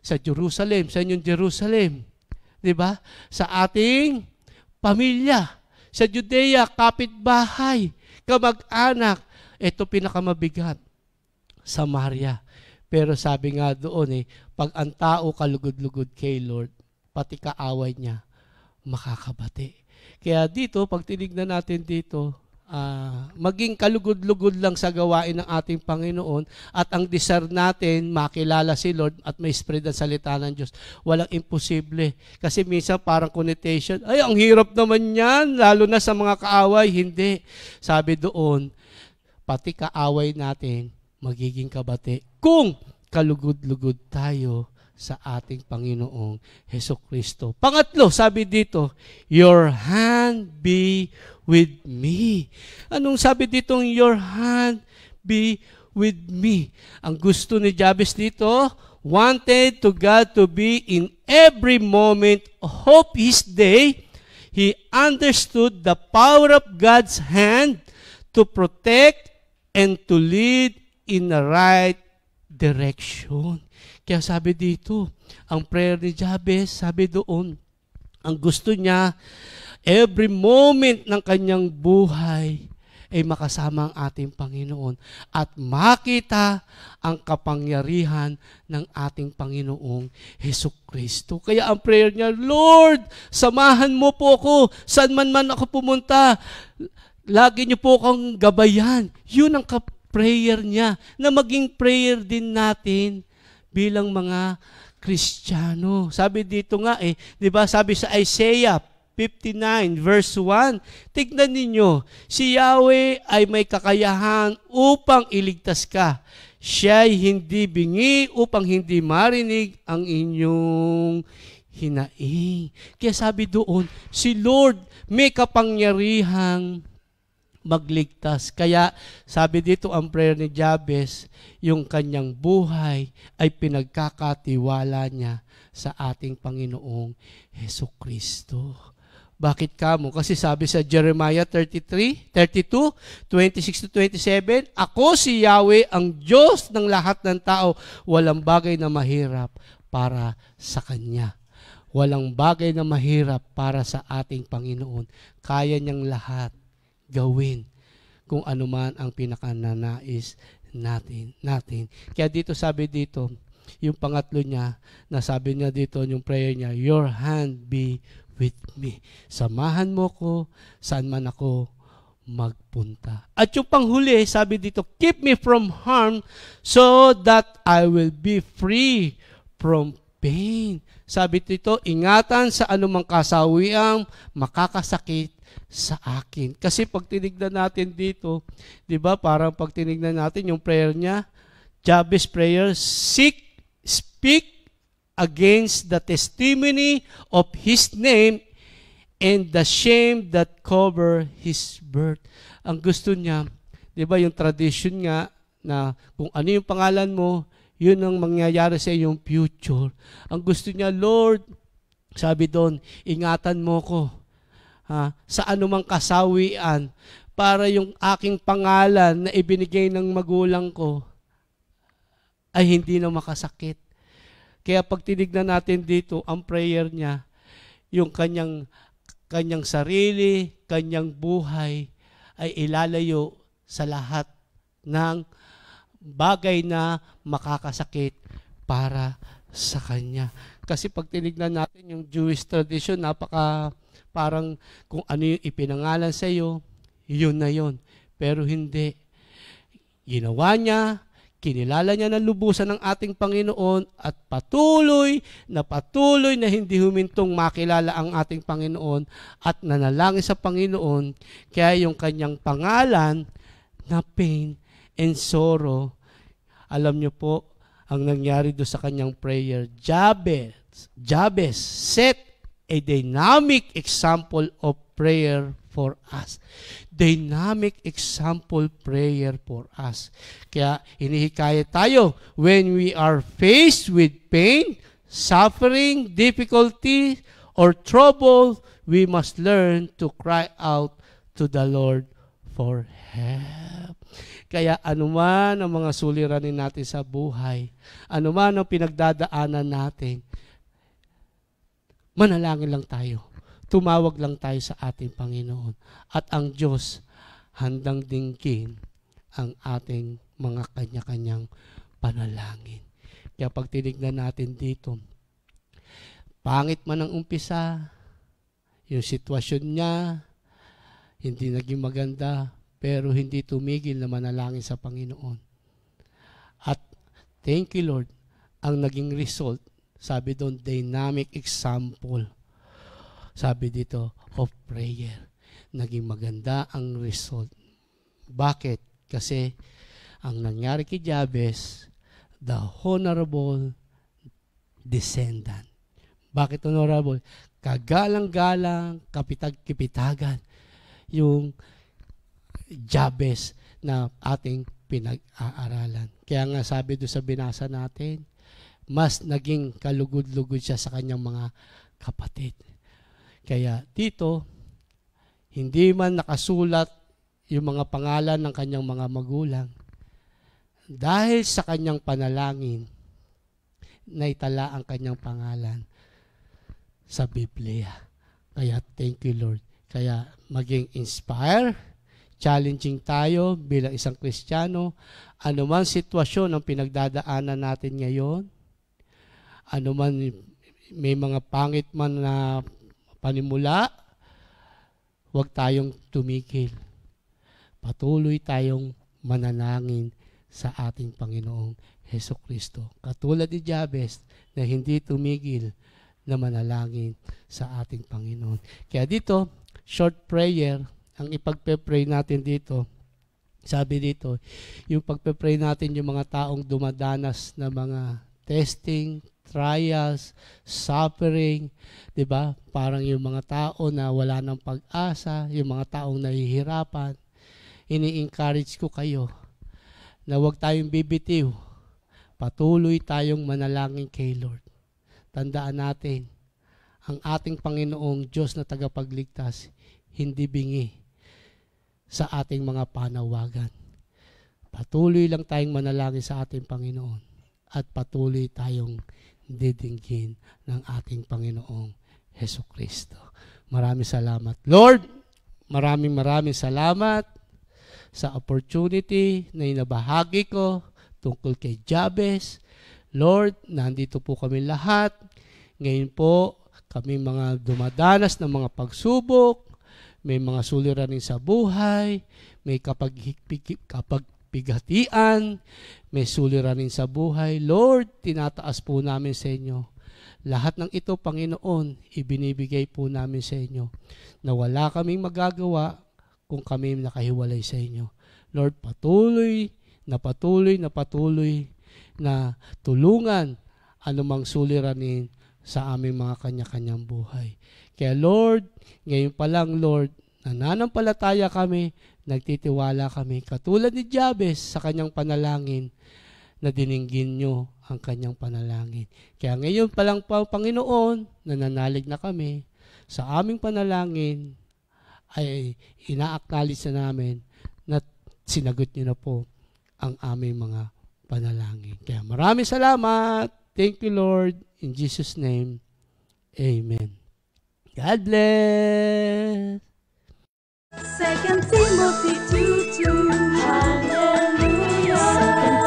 sa Jerusalem, sa inyong Jerusalem. 'Di ba? Sa ating pamilya, sa Judea, kapitbahay, kamag-anak. Ito pinakamabigat. Samaria. Pero sabi nga doon pag ang tao kalugod-lugod kay Lord, pati kaaway niya, makakabati. Kaya dito, pag tinignan natin dito, maging kalugod-lugod lang sa gawain ng ating Panginoon at ang desire natin, makilala si Lord at may spread ang salita ng Diyos. Walang imposible. Kasi minsan parang connotation, ay, ang hirap naman yan, lalo na sa mga kaaway. Hindi. Sabi doon, pati kaaway natin, magiging kabati. Kung kalugod-lugod tayo sa ating Panginoong Hesukristo. Pangatlo, sabi dito, your hand be with me. Anong sabi dito, your hand be with me? Ang gusto ni Jabez dito, wanted to God to be in every moment of his day. He understood the power of God's hand to protect and to lead in the right direction. Kaya sabi dito, ang prayer ni Jabez, sabi doon, ang gusto niya, every moment ng kanyang buhay ay makasama ang ating Panginoon at makita ang kapangyarihan ng ating Panginoong Hesukristo. Kaya ang prayer niya, Lord, samahan mo po ako, saan man ako pumunta, lagi niyo po akong gabayan. Yun ang prayer niya, na maging prayer din natin bilang mga Kristiyano. Sabi dito nga di ba, sabi sa Isaiah 59 verse 1, tignan ninyo, si Yahweh ay may kakayahan upang iligtas ka. Siya'y hindi bingi upang hindi marinig ang inyong hinaing. Kaya sabi doon, si Lord may kapangyarihang magligtas. Kaya sabi dito ang prayer ni Jabez, yung kanyang buhay ay pinagkakatiwala niya sa ating Panginoong Hesukristo. Bakit kamo? Kasi sabi sa Jeremiah 32, 26-27, ako si Yahweh, ang Diyos ng lahat ng tao, walang bagay na mahirap para sa Kanya. Walang bagay na mahirap para sa ating Panginoon. Kaya niyang lahat gawin kung ano man ang pinakananais natin. Kaya dito sabi dito, yung pangatlo niya, nasabi niya dito yung prayer niya, your hand be with me. Samahan mo ko saan man ako magpunta. At yung panghuli, sabi dito, keep me from harm so that I will be free from pain. Sabi dito, ingatan sa anumang kasawiang makakasakit sa akin. Kasi pag tinignan natin dito, di ba, parang pag tinignan natin yung prayer niya, Jabez prayer, speak against the testimony of his name and the shame that cover his birth. Ang gusto niya, di ba, yung tradition nga, na kung ano yung pangalan mo, yun ang mangyayari sa iyong future. Ang gusto niya, Lord, sabi doon, ingatan mo ko sa anumang kasawian para yung aking pangalan na ibinigay ng magulang ko ay hindi na makasakit. Kaya pag tinignan natin dito, ang prayer niya, yung kanyang sarili, kanyang buhay ay ilalayo sa lahat ng bagay na makakasakit para sa kanya. Kasi pag tinignan natin yung Jewish tradition, parang kung ano yung ipinangalan sa iyo, yun na yun. Pero hindi. Ginawa niya, kinilala niya ng lubusan ng ating Panginoon at patuloy na hindi humintong makilala ang ating Panginoon at nanalangin sa Panginoon, kaya yung kanyang pangalan na pain and sorrow, alam niyo po, ang nangyari doon sa kanyang prayer, Jabez set a dynamic example of prayer for us. Dynamic example prayer for us. Kaya hinihikayat tayo, when we are faced with pain, suffering, difficulty, or trouble, we must learn to cry out to the Lord for help. Kaya anuman ang mga suliranin natin sa buhay, anuman ang pinagdadaanan natin, manalangin lang tayo. Tumawag lang tayo sa ating Panginoon. At ang Diyos handang dinggin ang ating mga kanya-kanyang panalangin. Kaya pag tinignan natin dito, pangit man ang umpisa, yung sitwasyon niya, hindi naging maganda, pero hindi tumigil na manalangin sa Panginoon. At thank you Lord, ang naging result, sabi doon, dynamic example. Sabi dito, of prayer. Naging maganda ang result. Bakit? Kasi ang nangyari kay Jabez, the honorable descendant. Bakit honorable? Kagalang-galang, kapitag-kipitagan. Yung Jabez na ating pinag-aaralan. Kaya nga sabi doon sa binasa natin, mas naging kalugod-lugod siya sa kanyang mga kapatid. Kaya dito, hindi man nakasulat yung mga pangalan ng kanyang mga magulang, dahil sa kanyang panalangin, naitala ang kanyang pangalan sa Biblia. Kaya thank you Lord. Kaya maging inspire, challenging tayo bilang isang Kristiyano, anuman sitwasyon ang pinagdadaanan natin ngayon, anuman may mga pangit man na panimula, huwag tayong tumigil. Patuloy tayong mananangin sa ating Panginoong Hesukristo. Katulad ni Jabez na hindi tumigil na manalangin sa ating Panginoon. Kaya dito, short prayer, ang ipagpe-pray natin dito, sabi dito, yung pagpe-pray natin yung mga taong dumadanas na mga testing, trials, suffering, 'di ba? Parang yung mga tao na wala ng pag-asa, yung mga taong nahihirapan. Ini-encourage ko kayo na huwag tayong bibitiw. Patuloy tayong manalangin kay Lord. Tandaan natin, ang ating Panginoong Diyos na tagapagligtas, hindi bingi sa ating mga panawagan. Patuloy lang tayong manalangin sa ating Panginoon at patuloy tayong didinggin ng ating Panginoong Hesukristo. Maraming salamat. Lord, maraming salamat sa opportunity na inabahagi ko tungkol kay Jabez. Lord, nandito po kami lahat. Ngayon po, kami mga dumadanas ng mga pagsubok, may mga suliranin sa buhay, may kapagbigatian, may suliranin sa buhay. Lord, tinataas po namin sa inyo. Lahat ng ito, Panginoon, ibinibigay po namin sa inyo na wala kaming magagawa kung kami nakahiwalay sa inyo. Lord, patuloy na tulungan anumang suliranin sa aming mga kanya-kanyang buhay. Kaya Lord, ngayon pa lang Lord, nananampalataya kami, nagtitiwala kami, katulad ni Jabez sa kanyang panalangin, na dininggin nyo ang kanyang panalangin. Kaya ngayon pa lang pa, Panginoon, nananalig na kami sa aming panalangin, ay ina-acknowledge na namin na sinagot nyo na po ang aming mga panalangin. Kaya maraming salamat. Thank you, Lord. In Jesus' name, amen. God bless. 2 Timothy 2:2. Hallelujah.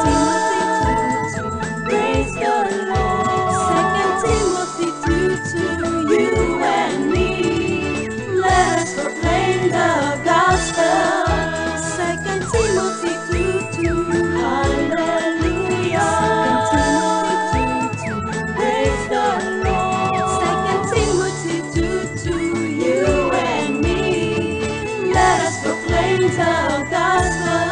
2 Timothy 2:2. Praise the Lord. 2 Timothy 2:2. You and me, let us proclaim the gospel. 2 Timothy 2:2. Hallelujah. news of God's word.